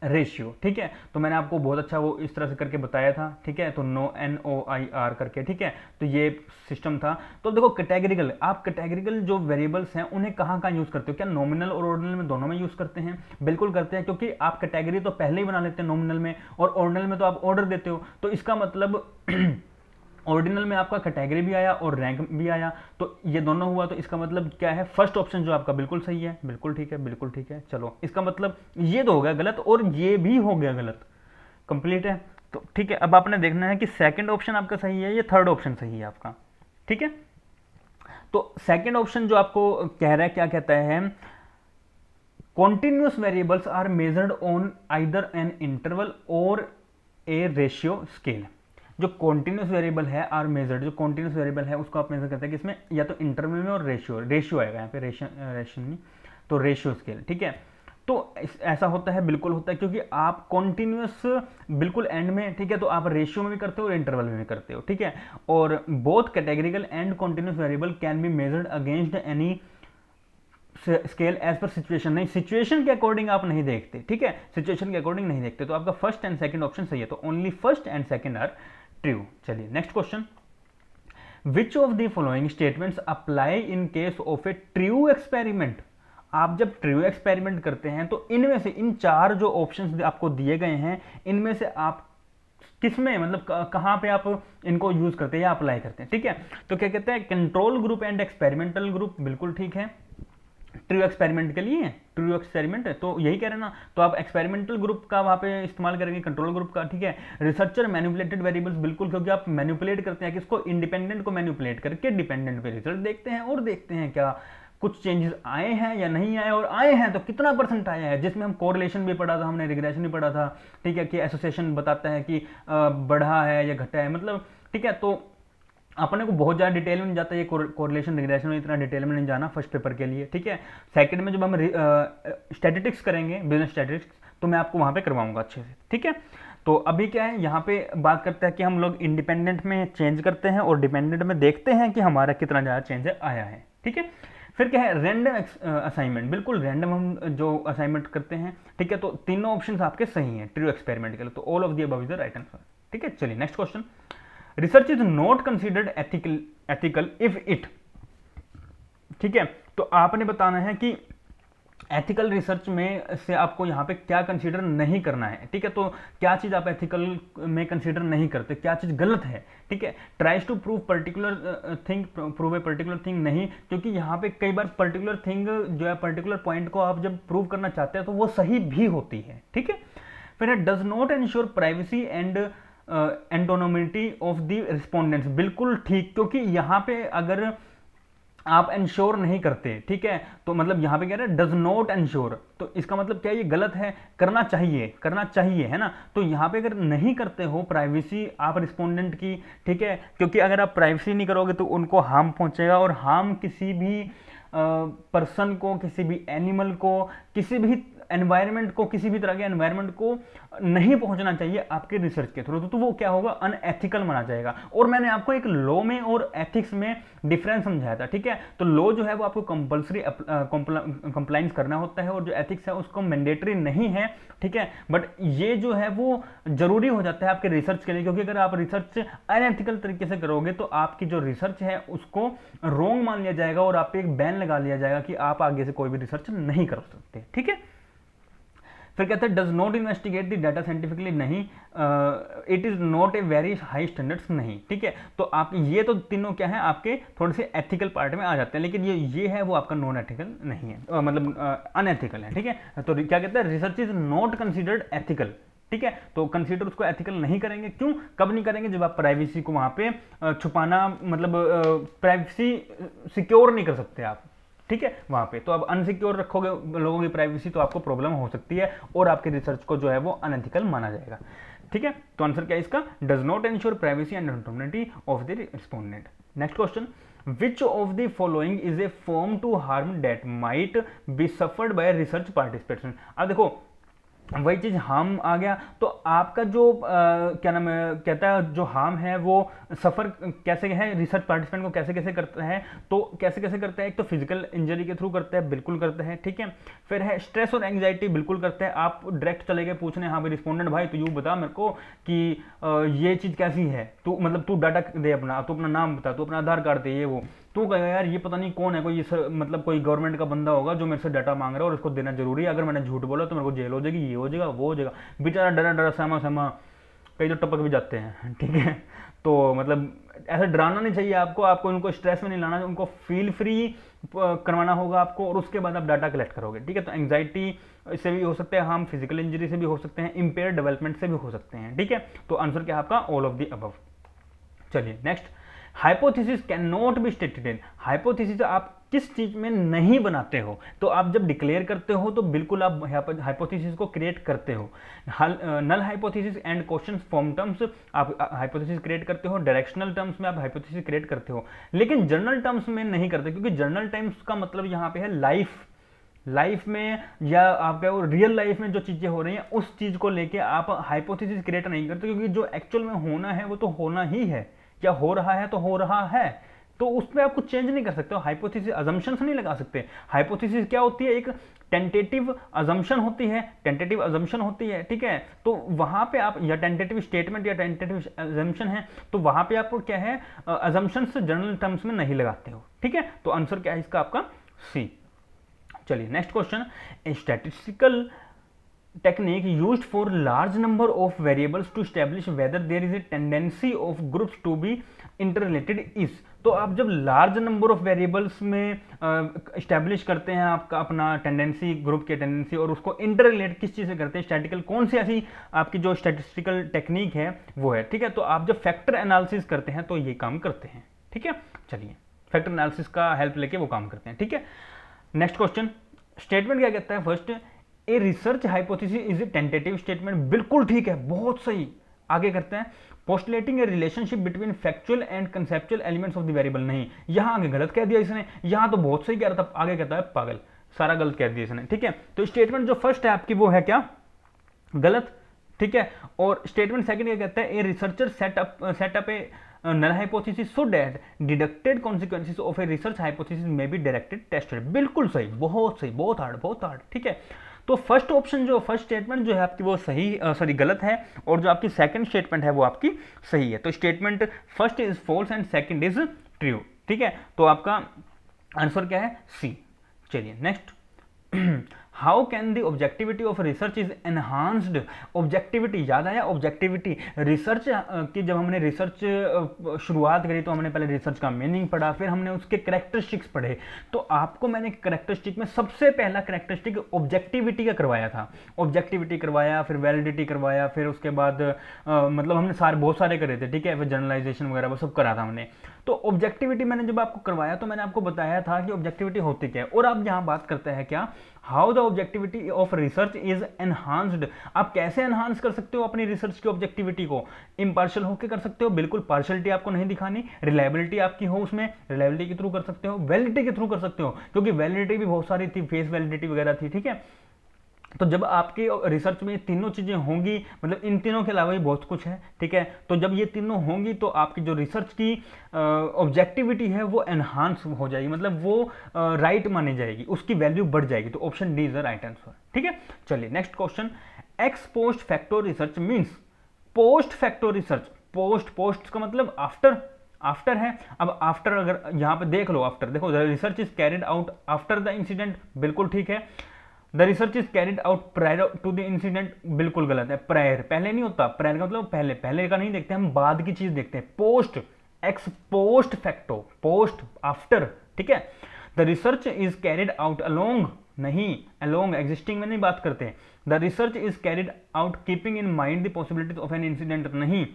रेशियो। ठीक है, तो मैंने आपको बहुत अच्छा वो इस तरह से करके बताया था। ठीक है, तो नो NOIR करके, ठीक है, तो ये सिस्टम था। तो देखो कैटेगरिकल, आप कैटेगरिकल जो वेरिएबल्स हैं उन्हें कहाँ कहाँ यूज करते हो, क्या नॉमिनल और ऑर्डिनल में दोनों में यूज करते हैं? बिल्कुल करते हैं, क्योंकि आप कैटेगरी तो पहले ही बना लेते हैं नॉमिनल में, और ऑर्डिनल में तो आप ऑर्डर देते हो। तो इसका मतलब ऑर्डिनल में आपका कैटेगरी भी आया और रैंक भी आया, तो ये दोनों हुआ। तो इसका मतलब क्या है, फर्स्ट ऑप्शन जो आपका बिल्कुल सही है, बिल्कुल ठीक है, बिल्कुल ठीक है। चलो इसका मतलब ये तो हो गया गलत और ये भी हो गया गलत, कंप्लीट है। तो ठीक है, अब आपने देखना है कि सेकंड ऑप्शन आपका सही है या थर्ड ऑप्शन सही है आपका। ठीक है, तो सेकंड ऑप्शन जो आपको कह रहा है, क्या कहता है, continuous variables are measured on either an interval और ए रेशियो स्केल। जो कॉन्टिन्यूस वेरिएबल है आर मेजर्ड, जो कॉन्टिन्यूस वेरिएबल है उसको आप मेजर करते हैं किसमें, या तो इंटरवल में और रेशियो आएगा यहाँ पे, रेशियो नहीं तो रेशियो स्केल। ठीक है, तो ऐसा होता है, बिल्कुल होता है, क्योंकि आप कॉन्टिन्यूस बिल्कुल एंड में, ठीक है, तो आप रेशियो में भी करते हो और इंटरवल में भी करते हो। ठीक है, और both categorical and continuous variable can be measured against any scale as per situation. नहीं, सिचुएशन के अकॉर्डिंग आप नहीं देखते। ठीक है, सिचुएशन के अकॉर्डिंग नहीं देखते, तो आपका फर्स्ट एंड सेकंड ऑप्शन सही है। तो only first and second are true. चलिए next question, which of the following statements apply in case of a true experiment. आप जब ट्रू एक्सपेरिमेंट करते हैं तो इनमें से, इन 4 जो ऑप्शंस आपको दिए गए हैं, इनमें से आप किसमें, मतलब कहां पे आप इनको यूज करते हैं या अप्लाई करते हैं। ठीक है, तो क्या कहते हैं, control group and experimental group, बिल्कुल ठीक है। ट्रू एक्सपेरिमेंट के लिए, ट्रू एक्सपेरिमेंट है तो यही कह रहे हैं ना, तो आप एक्सपेरिमेंटल ग्रुप का वहां पे इस्तेमाल करेंगे, कंट्रोल ग्रुप का। ठीक है, रिसर्चर मैनिपुलेटेड वेरिएबल्स, बिल्कुल, क्योंकि आप मैनिपुलेट करते हैं किसको, इंडिपेंडेंट को मैनिपुलेट करके डिपेंडेंट पे रिजल्ट देखते हैं और देखते हैं क्या कुछ चेंजेस आए हैं या नहीं आए, और आए हैं तो कितना % आया है, जिसमें हम कोरिलेशन भी पढ़ा था, हमने रिग्रेशन भी पढ़ा था। ठीक है, कि एसोसिएशन बताता है कि बढ़ा है या घटा है, मतलब। ठीक है, तो अपने को बहुत ज़्यादा डिटेल में नहीं जाता, ये कोरिलेशन रिग्रेशन में इतना डिटेल में नहीं जाना फर्स्ट पेपर के लिए। ठीक है, सेकंड में जब हम स्टैटिस्टिक्स करेंगे, बिजनेस स्टैटिस्टिक्स, तो मैं आपको वहाँ पे करवाऊंगा अच्छे से। ठीक है, तो अभी क्या है, यहाँ पे बात करते हैं कि हम लोग इंडिपेंडेंट में चेंज करते हैं और डिपेंडेंट में देखते हैं कि हमारा कितना ज़्यादा चेंज आया है। ठीक है, फिर क्या है, रैंडम असाइनमेंट, बिल्कुल रैंडम हम जो असाइनमेंट करते हैं। ठीक है, तो तीनों ऑप्शंस आपके सही हैं ट्रू एक्सपेरिमेंट के लिए, तो all of the above is the right answer. ठीक है, चलिए next question, research is not considered ethical if it. ठीक है, तो आपने बताना है कि एथिकल रिसर्च में से आपको यहाँ पे क्या कंसीडर नहीं करना है। ठीक है, तो क्या चीज आप एथिकल में कंसीडर नहीं करते, क्या चीज गलत है। ठीक है, tries to prove particular thing, prove a particular thing नहीं, क्योंकि यहाँ पे कई बार पर्टिकुलर थिंग जो है, पर्टिकुलर पॉइंट को आप जब प्रूव करना चाहते हैं तो वो सही भी होती है। ठीक है, फिर does not ensure privacy and autonomy of the respondents, बिल्कुल ठीक, क्योंकि यहाँ पे अगर आप इंश्योर नहीं करते, ठीक है, तो मतलब यहाँ पे कह रहे हैं डज नॉट इंश्योर, तो इसका मतलब क्या है, ये गलत है, करना चाहिए, है ना। तो यहाँ पे अगर नहीं करते हो प्राइवेसी आप रिस्पोंडेंट की, ठीक है, क्योंकि अगर आप प्राइवेसी नहीं करोगे तो उनको हार्म पहुंचेगा, और हार्म किसी भी पर्सन को, किसी भी एनिमल को, किसी भी एनवायरनमेंट को, किसी भी तरह के एनवायरनमेंट को नहीं पहुंचना चाहिए आपके रिसर्च के थ्रू, तो वो क्या होगा, अनएथिकल माना जाएगा। और मैंने आपको एक लॉ में और एथिक्स में डिफरेंस समझाया था, ठीक है। तो लॉ जो है वो आपको कंपलसरी कंप्लाइंस करना होता है, और जो एथिक्स है उसको मैंडेटरी नहीं है, ठीक है। बट ये जो है वो जरूरी हो जाता है आपके रिसर्च के लिए, क्योंकि अगर आप रिसर्च अनएथिकल तरीके से करोगे तो आपकी जो रिसर्च है उसको रॉन्ग मान लिया जाएगा और आप पे एक बैन लगा लिया जाएगा कि आप आगे से कोई भी रिसर्च नहीं कर सकते, ठीक है। फिर कहते हैं does not investigate the data scientifically, नहीं, it is not a very high standards, नहीं, ठीक है। तो आप ये तो तीनों क्या है आपके थोड़े से एथिकल पार्ट में आ जाते हैं, लेकिन ये है वो आपका नॉन एथिकल नहीं है, मतलब अनएथिकल है, ठीक है। तो क्या कहते हैं, research is not considered ethical, ठीक है। तो कंसीडर उसको एथिकल नहीं करेंगे, क्यों, कब नहीं करेंगे, जब आप प्राइवेसी को वहां पे छुपाना, मतलब प्राइवेसी सिक्योर नहीं कर सकते आप, ठीक है, वहां पे। तो अब अनसिक्योर रखोगे लोगों की प्राइवेसी तो आपको प्रॉब्लम हो सकती है और आपके रिसर्च को जो है वो अनएथिकल माना जाएगा, ठीक है। तो आंसर क्या है इसका, does not ensure privacy and autonomy of the respondent. Next question, which of the following is a form to harm that might be suffered by research participation. अब देखो वही चीज हार्म आ गया, तो आपका जो क्या नाम है कहता है, जो हार्म है वो सफर कैसे है रिसर्च पार्टिसिपेंट को कैसे कैसे करता है, तो कैसे कैसे करता है, एक तो फिजिकल इंजरी के थ्रू करता है, बिल्कुल करता है, ठीक है। फिर है स्ट्रेस और एंग्जाइटी, बिल्कुल करता है। आप डायरेक्ट चले गए पूछने, हाँ भाई रिस्पोंडेंट भाई तो यू बता मेरे को कि ये चीज कैसी है, तू मतलब तू डाटा दे अपना, तू अपना नाम बता, तू अपना आधार कार्ड दे, ये वो, तू कहेगा यार ये पता नहीं कौन है, कोई मतलब कोई गवर्नमेंट का बंदा होगा जो मेरे से डाटा मांग रहा है और इसको देना जरूरी है, अगर मैंने झूठ बोला तो मेरे को जेल हो जाएगी, ये हो जाएगा, वो हो जाएगा। बेचारा डरा डरा सहमा सहमा, कई तो टपक भी जाते हैं, ठीक है। तो मतलब ऐसा डराना नहीं चाहिए आपको उनको स्ट्रेस में नहीं लाना, उनको फील फ्री करवाना होगा आपको, और उसके बाद आप डाटा कलेक्ट करोगे, ठीक है। तो एंग्जाइटी से भी हो सकते हैं, हम फिजिकल इंजरी से भी हो सकते हैं, इम्पेयर डेवलपमेंट से भी हो सकते हैं, ठीक है। तो आंसर क्या है आपका, ऑल ऑफ द अबव। चलिए next, hypothesis can not be stated in. Hypothesis आप किस चीज में नहीं बनाते हो, तो आप जब डिक्लेयर करते हो तो बिल्कुल आप हाइपोथेसिस को क्रिएट करते हो। Null hypothesis and question form terms आप हाइपोथेसिस क्रिएट करते हो, डायरेक्शनल टर्म्स में आप हाइपोथेसिस क्रिएट करते हो, लेकिन जनरल टर्म्स में नहीं करते, क्योंकि जनरल टर्म्स का मतलब यहाँ पे है लाइफ में या आपका वो रियल लाइफ में जो चीजें हो रही हैं उस चीज को लेके आप हाइपोथेसिस क्रिएट नहीं करते, क्योंकि जो एक्चुअल में होना है वो तो होना ही है, क्या हो रहा है तो हो रहा है, तो उसमें आप कुछ चेंज नहीं कर सकते हो। हाइपोथेसिस अजम्पशंस नहीं लगा सकते। हाइपोथेसिस क्या होती है, एक टेंटेटिव अजम्पशन होती है, ठीक है। तो वहां पे आप या टेंटेटिव स्टेटमेंट या टेंटेटिव अजम्पशन है, तो वहां पे आप क्या है अजम्पशंस जनरल टर्म्स में नहीं लगाते हो, ठीक है। तो आंसर क्या है इसका आपका सी। चलिए next question, statistical technique used for large number of variables to establish whether there is a tendency of groups to be interrelated is। तो आप जब लार्ज नंबर ऑफ वेरिएबल्स में इस्टेब्लिश करते हैं आपका अपना टेंडेंसी, ग्रुप की टेंडेंसी, और उसको इंटर रिलेट किस चीज़ से करते हैं, स्टैटिकल कौन सी ऐसी आपकी जो स्टैटिस्टिकल टेक्निक है वो है, ठीक है। तो आप जब फैक्टर एनालिसिस करते हैं तो ये काम करते हैं, ठीक है। चलिए फैक्टर एनालिसिस का हेल्प लेके वो काम करते हैं, ठीक है। नेक्स्ट क्वेश्चन, स्टेटमेंट क्या कहता है, first a research hypothesis is a tentative statement, बिल्कुल ठीक है, बहुत सही। आगे करते हैं, postulating a relationship between factual and conceptual elements of the variable, नहीं, यहां आगे गलत कह दिया इसने, यहां तो बहुत सही कह रहा था, आगे कहता है पागल, सारा गलत कह दिया इसने, ठीक है। तो स्टेटमेंट जो फर्स्ट है आपकी वो है क्या, गलत, ठीक है। और स्टेटमेंट सेकंड क्या कहता है, a researcher setup A null hypothesis so that deducted consequences of a research hypothesis may be directed tested, बिल्कुल सही, बहुत सही, बहुत हार्ड, ठीक है। तो फर्स्ट ऑप्शन जो फर्स्ट स्टेटमेंट जो है आपकी वो सही गलत है, और जो आपकी सेकंड स्टेटमेंट है वो आपकी सही है। तो statement first is false and second is true, ठीक है। तो आपका आंसर क्या है, सी। चलिए next, how can the objectivity of research is enhanced. Objectivity याद आया, ऑब्जेक्टिविटी रिसर्च की जब हमने रिसर्च शुरुआत करी तो हमने पहले रिसर्च का मीनिंग पढ़ा, फिर हमने उसके करेक्टरिस्टिक्स पढ़े। तो आपको मैंने करेक्टरिस्टिक में सबसे पहला करेक्टरिस्टिक ऑब्जेक्टिविटी का करवाया था, ऑब्जेक्टिविटी करवाया, फिर वैलिडिटी करवाया, फिर उसके बाद मतलब हमने बहुत सारे करे थे, ठीक है, फिर जनरलाइजेशन वगैरह वो सब करा था हमने। तो ऑब्जेक्टिविटी मैंने जब आपको करवाया तो मैंने आपको बताया था कि ऑब्जेक्टिविटी होती क्या है, और अब यहाँ बात करते हैं क्या, how the objectivity of research is enhanced. आप कैसे एनहांस कर सकते हो अपनी रिसर्च की ऑब्जेक्टिविटी को, इम्पार्शियल होकर कर सकते हो, बिल्कुल पार्शियलिटी आपको नहीं दिखानी, रिलायबिलिटी आपकी हो उसमें, रिलायबिलिटी के थ्रू कर सकते हो, वैलिडिटी के थ्रू कर सकते हो, क्योंकि वैलिडिटी भी बहुत सारी थी, फेस वैलिडिटी वगैरह थी, ठीक है। तो जब आपके रिसर्च में ये तीनों चीज़ें होंगी, मतलब इन तीनों के अलावा भी बहुत कुछ है, ठीक है, तो जब ये तीनों होंगी तो आपकी जो रिसर्च की ऑब्जेक्टिविटी है वो एनहांस हो जाएगी, मतलब वो राइट मानी जाएगी, उसकी वैल्यू बढ़ जाएगी। तो option D is the right answer, ठीक है। चलिए next question, x post facto research means post facto research. Post का मतलब आफ्टर है। अब आफ्टर अगर यहाँ पे देख लो, आफ्टर देखो, the research is carried out after the incident, बिल्कुल ठीक है। The research is carried out prior to the incident, बिल्कुल गलत है। प्रायर पहले नहीं होता, प्रायर का मतलब पहले, पहले का नहीं देखते हम, बाद की चीज देखते हैं। Post, x post facto, post after, ठीक है। The research is carried out along, नहीं, अलोंग एग्जिस्टिंग में नहीं बात करते। The research is carried out keeping in mind the possibilities of an incident, नहीं,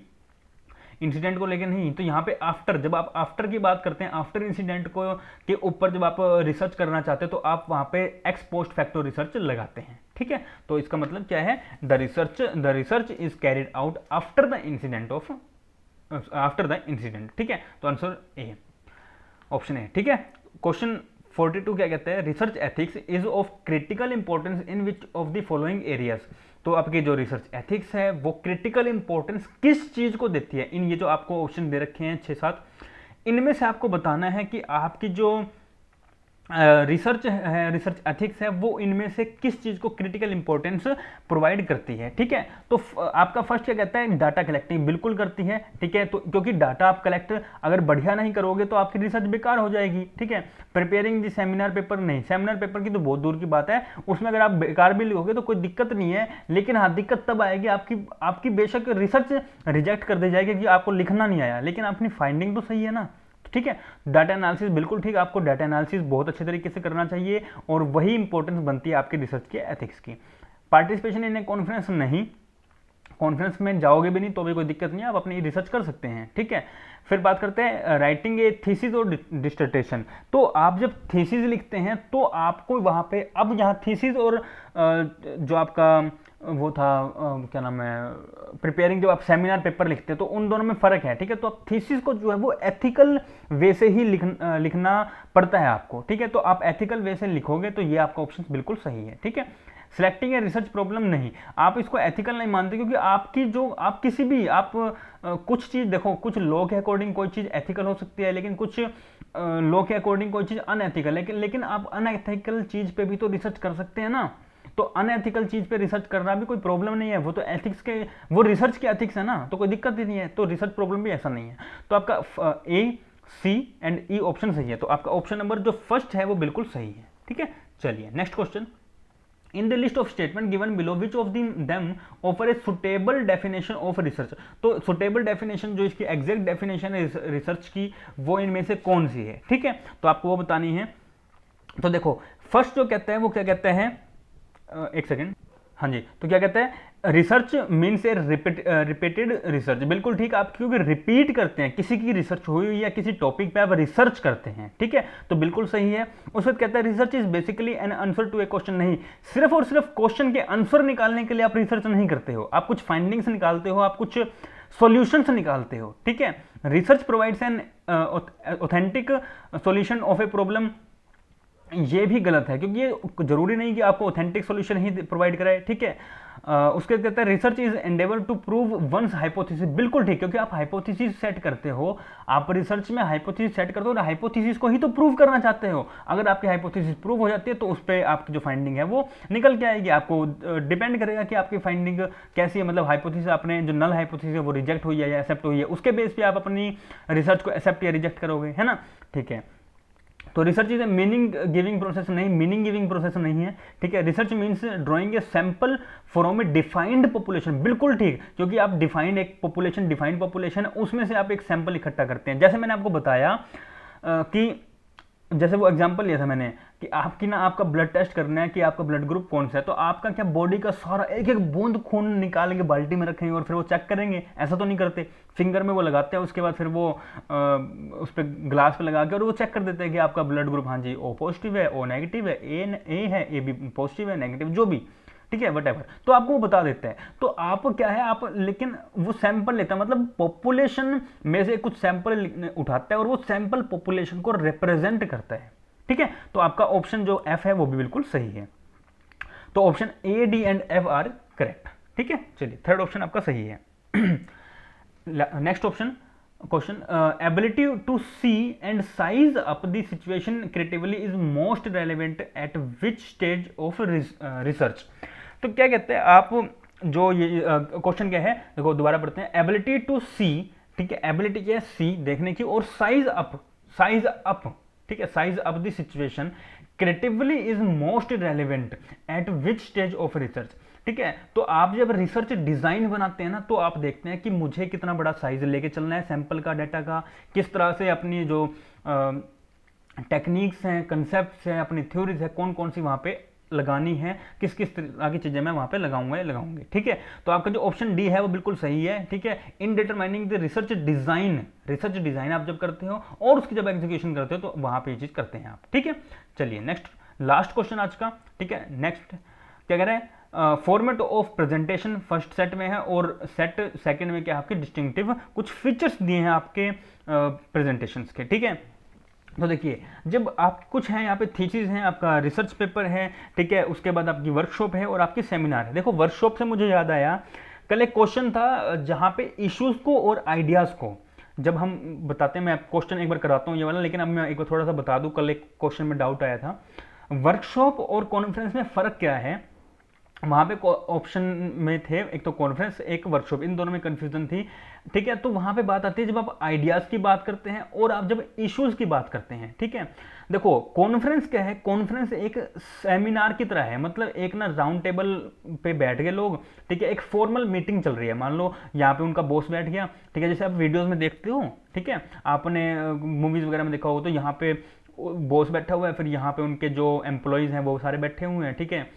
इंसिडेंट को लेकर नहीं। तो यहाँ पे आफ्टर, जब आप आफ्टर की बात करते हैं, आफ्टर इंसिडेंट को के ऊपर जब आप रिसर्च करना चाहते हैं तो आप वहाँ पे एक्स पोस्ट फैक्टो रिसर्च लगाते हैं, ठीक है। तो इसका मतलब क्या है, the research is carried out after the incident of, after the incident, ठीक है। तो आंसर ए, ऑप्शन ए, ठीक है। क्वेश्चन 42 क्या कहते हैं, research ethics is of critical importance in which of the following areas. तो आपकी जो रिसर्च एथिक्स है वो क्रिटिकल इंपॉर्टेंस किस चीज को देती है, इन ये जो आपको ऑप्शन दे रखे हैं 6-7, इनमें से आपको बताना है कि आपकी जो रिसर्च है, रिसर्च एथिक्स है, वो इनमें से किस चीज़ को क्रिटिकल इंपॉर्टेंस प्रोवाइड करती है, ठीक है। तो आपका फर्स्ट क्या कहता है, डाटा कलेक्टिंग, बिल्कुल करती है, ठीक है। तो क्योंकि डाटा आप कलेक्ट अगर बढ़िया नहीं करोगे तो आपकी रिसर्च बेकार हो जाएगी, ठीक है। प्रिपेयरिंग दी सेमिनार पेपर, नहीं, सेमिनार पेपर की तो बहुत दूर की बात है, उसमें अगर आप बेकार भी लिखोगे तो कोई दिक्कत नहीं है, लेकिन हाँ दिक्कत तब आएगी आपकी बेशक रिसर्च रिजेक्ट कर दी जाएगी कि आपको लिखना नहीं आया, लेकिन अपनी फाइंडिंग तो सही है ना, ठीक है। डाटा एनालिसिस, बिल्कुल ठीक, आपको डाटा एनालिसिस बहुत अच्छे तरीके से करना चाहिए और वही इंपॉर्टेंस बनती है आपके रिसर्च के एथिक्स की। पार्टिसिपेशन इन ए कॉन्फ्रेंस, नहीं, कॉन्फ्रेंस में जाओगे भी नहीं तो भी कोई दिक्कत नहीं है, आप अपनी रिसर्च कर सकते हैं, ठीक है। फिर बात करते हैं राइटिंग ए थीसिस और डिसर्टेशन। तो आप जब थीसिस लिखते हैं तो आपको वहाँ पे, अब यहाँ थीसिस और जो आपका वो था क्या नाम है, प्रिपेयरिंग, जब आप सेमिनार पेपर लिखते हैं तो उन दोनों में फ़र्क है, ठीक है। तो आप थीसिस को जो है वो एथिकल वे से ही लिखना पड़ता है आपको, ठीक है। तो आप एथिकल वे से लिखोगे तो ये आपका ऑप्शन बिल्कुल सही है, ठीक है। सिलेक्टिंग ए रिसर्च प्रॉब्लम, नहीं, आप इसको एथिकल नहीं मानते, क्योंकि आपकी जो आप किसी भी आप कुछ चीज़ देखो, कुछ लॉ के अकॉर्डिंग कोई चीज़ एथिकल हो सकती है, लेकिन कुछ लॉ के अकॉर्डिंग कोई चीज़ अनएथिकल है, लेकिन आप अनएथिकल चीज़ पे भी तो रिसर्च कर सकते हैं ना। तो अनएथिकल चीज पे रिसर्च करना भी कोई प्रॉब्लम नहीं है, वो तो एथिक्स के, वो रिसर्च के एथिक्स है ना, तो कोई दिक्कत ही नहीं है, तो रिसर्च प्रॉब्लम भी ऐसा नहीं है। तो आपका A, C and E option सही है, तो आपका ऑप्शन नंबर जो फर्स्ट है वो बिल्कुल सही है, ठीक है। चलिए next question, in the list of statement given below which of them offer a suitable definition of research. तो सुटेबल डेफिनेशन, जो इसकी एग्जैक्ट डेफिनेशन है रिसर्च की, वो इनमें से कौन सी है, ठीक है। तो आपको वो बतानी है। तो देखो फर्स्ट जो कहते हैं वो क्या कहते हैं, एक सेकेंड, हाँ जी, तो क्या कहते हैं, रिसर्च मीन्स ए रिपीटेड रिसर्च, बिल्कुल ठीक। आप क्योंकि रिपीट करते हैं, किसी की रिसर्च हुई हुई या किसी टॉपिक पे आप रिसर्च करते हैं, ठीक है, तो बिल्कुल सही है। उस वक्त कहता है research is basically an answer to a question, नहीं, सिर्फ और सिर्फ क्वेश्चन के आंसर निकालने के लिए आप रिसर्च नहीं करते हो, आप कुछ फाइंडिंग्स निकालते हो, आप कुछ सॉल्यूशंस निकालते हो, ठीक है। Research provides an authentic solution of a problem, ये भी गलत है, क्योंकि ये जरूरी नहीं कि आपको ऑथेंटिक सॉल्यूशन ही प्रोवाइड कराए, ठीक है। उसके कहते हैं research is endeavour to prove one's hypothesis, बिल्कुल ठीक, क्योंकि आप हाइपोथेसिस सेट करते हो, आप रिसर्च में हाइपोथेसिस सेट करते हो और हाइपोथेसिस को ही तो प्रूव करना चाहते हो। अगर आपकी हाइपोथेसिस प्रूव हो जाती है तो उस पर आपकी जो फाइंडिंग है वो निकल के आएगी, आपको डिपेंड करेगा कि आपकी फाइंडिंग कैसी है, मतलब हाइपोथेसिस आपने जो नल हाइपोथेसिस है वो रिजेक्ट हुई है या एक्सेप्ट हुई है, उसके बेस पे आप अपनी रिसर्च को एक्सेप्ट या रिजेक्ट करोगे, है ना, ठीक है। तो research is a meaning giving process, नहीं, मीनिंग गिविंग प्रोसेस नहीं है, ठीक है। Research means drawing a sample from A defined population, बिल्कुल ठीक, क्योंकि आप डिफाइंड एक पॉपुलेशन, डिफाइंड पॉपुलेशन है, उसमें से आप एक सैंपल इकट्ठा करते हैं। जैसे मैंने आपको बताया कि जैसे वो एग्जांपल लिया था मैंने कि आपकी ना, आपका ब्लड टेस्ट करना है कि आपका ब्लड ग्रुप कौन सा है, तो आपका क्या बॉडी का सारा एक एक बूंद खून निकालेंगे, बाल्टी में रखेंगे और फिर वो चेक करेंगे, ऐसा तो नहीं करते, फिंगर में वो लगाते हैं, उसके बाद फिर वो उस पर ग्लास पे लगा के और वो चेक कर देते हैं कि आपका ब्लड ग्रुप, हाँ जी ओ पॉजिटिव है, ओ नेगेटिव है, ए है, ए बी पॉजिटिव है, नेगेटिव जो भी, ठीक है, वटेवर, तो आपको वो बता देते हैं। तो आप क्या है, आप लेकिन वो सैंपल लेता है, मतलब पॉपुलेशन में से कुछ सैंपल उठाता है और वो सैंपल पॉपुलेशन को रिप्रेजेंट करता है, ठीक है। तो आपका ऑप्शन जो एफ है वो भी बिल्कुल सही है। तो option A, D and F are correct. ठीक है, चलिए थर्ड ऑप्शन आपका सही है। Next option question, ability to see and size up the situation creatively is most relevant at which stage of research. तो क्या कहते हैं आप, जो ये क्वेश्चन क्या है, देखो दोबारा पढ़ते हैं। एबिलिटी टू सी, ठीक है, एबिलिटी क्या है, सी देखने की, और साइज अप, ठीक है, size up the situation creatively is most relevant at which stage of research. ठीक है, तो आप जब रिसर्च डिजाइन बनाते हैं ना, तो आप देखते हैं कि मुझे कितना बड़ा साइज लेके चलना है सैंपल का, डाटा का, किस तरह से अपनी जो टेक्निक्स हैं, कंसेप्ट्स हैं, अपनी थ्योरीज है, कौन कौन सी वहां पे लगानी है, किस किस तरह की चीजें मैं वहां पे लगाऊंगी। ठीक है, तो आपका जो ऑप्शन डी है वो बिल्कुल सही है। ठीक है, in determining the research design आप जब करते हो और उसकी जब एग्जीक्यूशन करते हो तो वहां पे ये चीज करते हैं आप। ठीक है, चलिए नेक्स्ट लास्ट क्वेश्चन आज का। ठीक है, नेक्स्ट क्या कह रहे हैं, format of presentation first set में है, और सेट सेकंड में क्या आपके डिस्टिंक्टिव कुछ फीचर्स दिए हैं आपके प्रेजेंटेशंस के। ठीक है, तो देखिए जब आप कुछ है यहाँ पे थीसिस है, आपका रिसर्च पेपर है, ठीक है, उसके बाद आपकी वर्कशॉप है और आपकी सेमिनार है। देखो वर्कशॉप से मुझे याद आया, कल एक क्वेश्चन था जहाँ पे इश्यूज को और आइडियाज को जब हम बताते हैं, मैं क्वेश्चन एक बार कराता हूँ ये वाला, लेकिन अब मैं एक बार थोड़ा सा बता दूँ, कल एक क्वेश्चन में डाउट आया था, वर्कशॉप और कॉन्फ्रेंस में फ़र्क क्या है। वहाँ पे ऑप्शन में थे एक तो कॉन्फ्रेंस, एक वर्कशॉप, इन दोनों में कंफ्यूजन थी। ठीक है, तो वहाँ पे बात आती है जब आप आइडियाज़ की बात करते हैं और आप जब इश्यूज़ की बात करते हैं। ठीक है, देखो कॉन्फ्रेंस क्या है, कॉन्फ्रेंस एक सेमिनार की तरह है, मतलब एक ना राउंड टेबल पे बैठ गए लोग, ठीक है, एक फॉर्मल मीटिंग चल रही है, मान लो यहाँ पे उनका बॉस बैठ गया, ठीक है, जैसे आप वीडियोज़ में देखते हो, ठीक है, आपने मूवीज़ वगैरह में देखा हो, तो यहाँ पे बॉस बैठा हुआ है, फिर यहाँ पे उनके जो एम्प्लॉयज़ हैं वो सारे बैठे हुए हैं। ठीक है,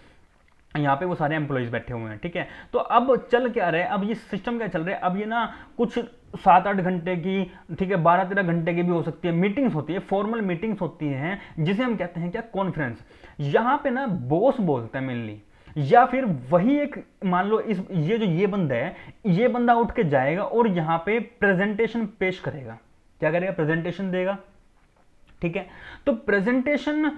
यहाँ पे वो सारे एम्प्लॉयज बैठे हुए हैं। ठीक है, तो अब चल क्या रहा है, अब ये सिस्टम क्या चल रहा है, अब ये ना कुछ 7-8 घंटे की, ठीक है, 12-13 घंटे की भी हो सकती है, मीटिंग्स होती है, फॉर्मल मीटिंग्स होती हैं, जिसे हम कहते हैं क्या, कॉन्फ्रेंस। यहाँ पे ना बॉस बोलता है मेनली, या फिर वही एक, मान लो ये बंदा है, ये बंदा उठ के जाएगा और यहाँ पे प्रेजेंटेशन पेश करेगा। क्या करेगा, प्रेजेंटेशन देगा। ठीक है, तो प्रेजेंटेशन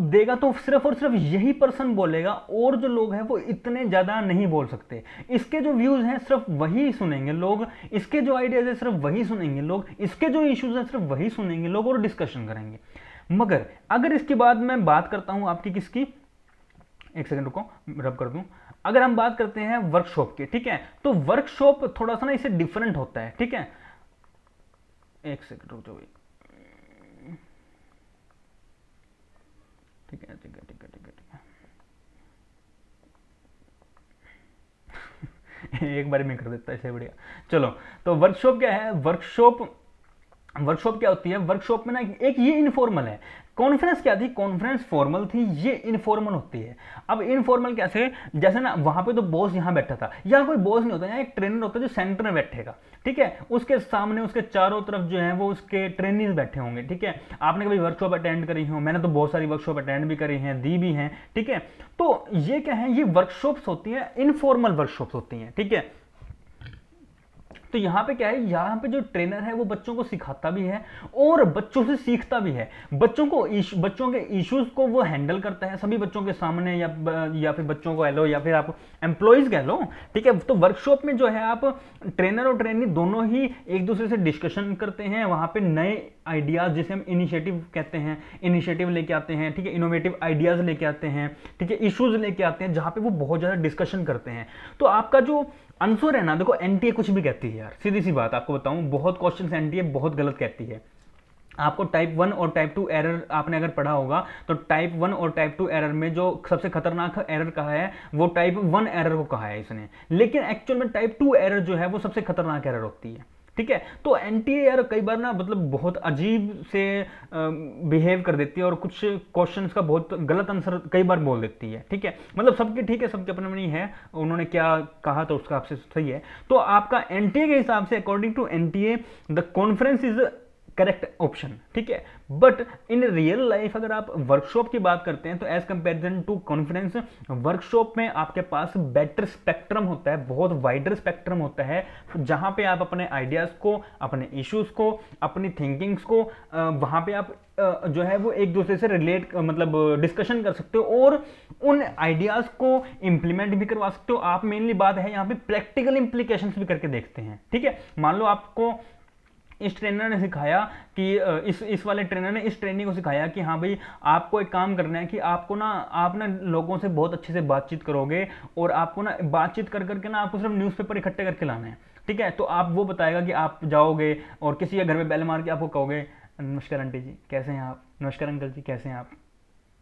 देगा तो सिर्फ और सिर्फ यही पर्सन बोलेगा, और जो लोग हैं वो इतने ज्यादा नहीं बोल सकते। इसके जो व्यूज हैं सिर्फ वही सुनेंगे लोग, इसके जो आइडियाज है सिर्फ वही सुनेंगे लोग, इसके जो इश्यूज हैं सिर्फ वही सुनेंगे लोग और डिस्कशन करेंगे। मगर अगर इसके बाद मैं बात करता हूं आपकी किसकी, एक सेकंड रुको रब कर दूं, अगर हम बात करते हैं वर्कशॉप की, ठीक है, तो वर्कशॉप थोड़ा सा ना इससे डिफरेंट होता है। ठीक है, एक सेकंड रुक जाओ, ठीक है, एक बार में कर देता है, इससे बढ़िया। चलो, तो वर्कशॉप क्या है, वर्कशॉप क्या होती है, वर्कशॉप में ना एक ये इनफॉर्मल है। कॉन्फ्रेंस क्या थी, कॉन्फ्रेंस फॉर्मल थी, ये इनफॉर्मल होती है। अब इनफॉर्मल कैसे, जैसे ना वहां पे तो बॉस यहाँ बैठा था, यहाँ कोई बॉस नहीं होता, यहाँ एक ट्रेनर होता है जो सेंटर में बैठेगा। ठीक है, उसके सामने उसके चारों तरफ जो है वो उसके ट्रेनिंग बैठे होंगे। ठीक है, आपने कभी वर्कशॉप अटेंड करी हो, मैंने तो बहुत सारी वर्कशॉप अटेंड भी करी हैं, दी भी हैं। ठीक है, तो ये क्या है, ये वर्कशॉप्स होती है, इनफॉर्मल वर्कशॉप्स होती हैं। ठीक है, तो यहाँ पे क्या है, यहाँ पे जो ट्रेनर है वो बच्चों को सिखाता भी है और बच्चों से सीखता भी है, बच्चों के इश्यूज को वो हैंडल करता है सभी बच्चों के सामने, या फिर बच्चों को कह लो, या फिर आप एम्प्लॉयज कह लो। ठीक है, तो वर्कशॉप में जो है आप ट्रेनर और ट्रेनी दोनों ही एक दूसरे से डिस्कशन करते हैं, वहां पे नए आइडियाज, जिसे हम इनिशिएटिव कहते हैं, इनिशिएटिव लेके आते हैं। ठीक है, इनोवेटिव आइडियाज लेके आते हैं, ठीक है, इश्यूज लेके आते हैं, जहां पे वो बहुत ज्यादा डिस्कशन करते हैं। तो आपका जो आंसर है ना, देखो एनटीए कुछ भी कहती है यार, सीधी सी बात आपको बताऊं, बहुत क्वेश्चन एनटीए बहुत गलत कहती है। आपको टाइप 1 और टाइप 2 एरर आपने अगर पढ़ा होगा, तो टाइप 1 और टाइप 2 एरर में जो सबसे खतरनाक एरर कहा है वो टाइप 1 एरर को कहा है इसने, लेकिन एक्चुअल में टाइप 2 एरर जो है वो सबसे खतरनाक एरर होती है। ठीक है, तो एनटीए यार कई बार ना मतलब बहुत अजीब से बिहेव कर देती है और कुछ क्वेश्चंस का बहुत गलत आंसर कई बार बोल देती है। ठीक है, मतलब सबके ठीक है, सबके अपने नहीं है, उन्होंने क्या कहा तो उसका आपसे सही है। तो आपका एनटीए के हिसाब से, according to NTA, the conference is correct option, ठीक है। बट इन रियल लाइफ अगर आप वर्कशॉप की बात करते हैं तो as comparison to conference, workshop में आपके पास बेटर स्पेक्ट्रम होता है, बहुत वाइडर स्पेक्ट्रम होता है, जहां पे आप अपने आइडियाज को, अपने इश्यूज को, अपनी थिंकिंग्स को वहां पे आप जो है वो एक दूसरे से रिलेट मतलब डिस्कशन कर सकते हो और उन आइडियाज को इंप्लीमेंट भी करवा सकते हो आप। मेनली बात है यहाँ पे प्रैक्टिकल इंप्लीकेशंस भी करके देखते हैं, ठीक है। मान लो आपको इस ट्रेनर ने सिखाया कि इस वाले ट्रेनर ने इस ट्रेनिंग को सिखाया कि हाँ भाई आपको एक काम करना है कि आपको ना आप ना लोगों से बहुत अच्छे से बातचीत करोगे और आपको ना बातचीत कर करके ना आपको सिर्फ न्यूज़पेपर इकट्ठे करके लाना है, ठीक है। तो आप वो बताएगा कि आप जाओगे और किसी के घर में बेल मार के आपको कहोगे नमस्कार आंटी जी कैसे हैं आप, नमस्कार अंकल जी कैसे हैं आप,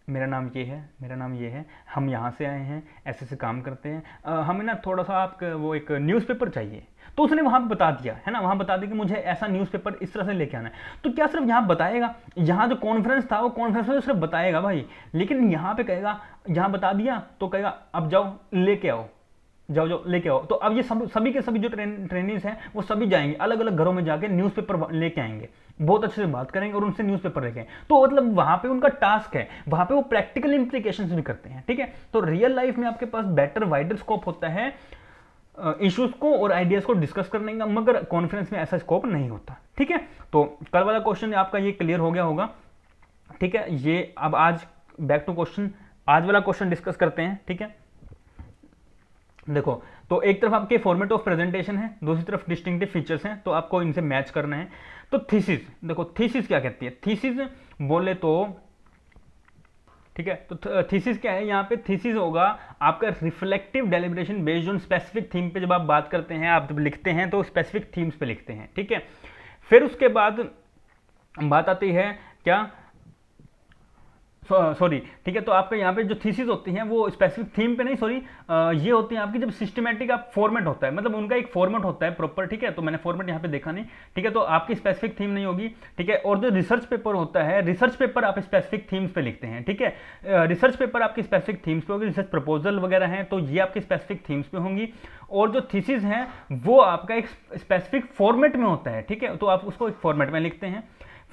मेरा नाम ये है, मेरा नाम ये है, हम यहाँ से आए हैं, ऐसे से काम करते हैं, हमें ना थोड़ा सा आप वो एक न्यूज़पेपर चाहिए। तो उसने वहाँ पे बता दिया है ना, वहाँ बता दिया कि मुझे ऐसा न्यूज़पेपर इस तरह से लेके आना है। तो क्या सिर्फ यहाँ बताएगा, यहाँ जो कॉन्फ्रेंस था वो कॉन्फ्रेंस में तो सिर्फ बताएगा भाई, लेकिन यहाँ पे कहेगा, यहाँ बता दिया तो कहेगा अब जाओ लेके आओ, जाओ जाओ लेके आओ। तो अब ये सभी के सभी जो ट्रेनिंग्स हैं वो सभी जाएंगे अलग अलग घरों में जाके न्यूज़पेपर लेके आएंगे, बहुत अच्छे से बात करेंगे और उनसे न्यूज़पेपर लेके। तो मतलब वहां पे उनका टास्क है, वहां पे वो प्रैक्टिकल इंप्लीकेशंस भी करते हैं, ठीक है। तो रियल लाइफ में आपके पास बेटर वाइडर स्कोप होता है इश्यूज को और आइडियाज को डिस्कस करने का, मगर कॉन्फ्रेंस में ऐसा स्कोप नहीं होता, ठीक है। तो कल वाला क्वेश्चन आपका ये क्लियर हो गया होगा, ठीक है। ये अब आज बैक टू क्वेश्चन, आज वाला क्वेश्चन डिस्कस करते हैं, ठीक है। देखो तो एक तरफ आपके फॉर्मेट ऑफ प्रेजेंटेशन है, दूसरी तरफ डिस्टिंक्टिव फीचर्स हैं, तो आपको इनसे मैच करना है। तो थीसिस, देखो थीसिस क्या कहती है, थीसिस बोले तो ठीक है, तो थीसिस क्या है, यहाँ पे थीसिस होगा आपका reflective deliberation based on specific theme पे। जब आप बात करते हैं, आप जब लिखते हैं तो स्पेसिफिक थीम्स पे लिखते हैं, ठीक है। फिर उसके बाद बात आती है क्या, सॉरी, ठीक है। तो आपके यहाँ पे जो थीसिस होती हैं वो स्पेसिफिक थीम पे नहीं, सॉरी, ये होती हैं आपकी जब सिस्टमैटिक आप फॉर्मेट होता है, मतलब उनका एक फॉर्मेट होता है प्रॉपर, ठीक है। तो मैंने फॉर्मेट यहाँ पे देखा नहीं, ठीक है। तो आपकी स्पेसिफिक थीम नहीं होगी, ठीक है। और जो रिसर्च पेपर होता है, रिसर्च पेपर आप स्पेसिफिक थीम्स पे लिखते हैं, ठीक है। रिसर्च पेपर आपकी स्पेसिफिक थीम्स पे होगी, रिसर्च प्रपोजल वगैरह हैं तो ये आपकी स्पेसिफिक थीम्स पे होंगी। और जो थीसिस हैं वो आपका एक स्पेसिफिक फॉर्मेट में होता है, ठीक है। तो आप उसको एक फॉर्मेट में लिखते हैं।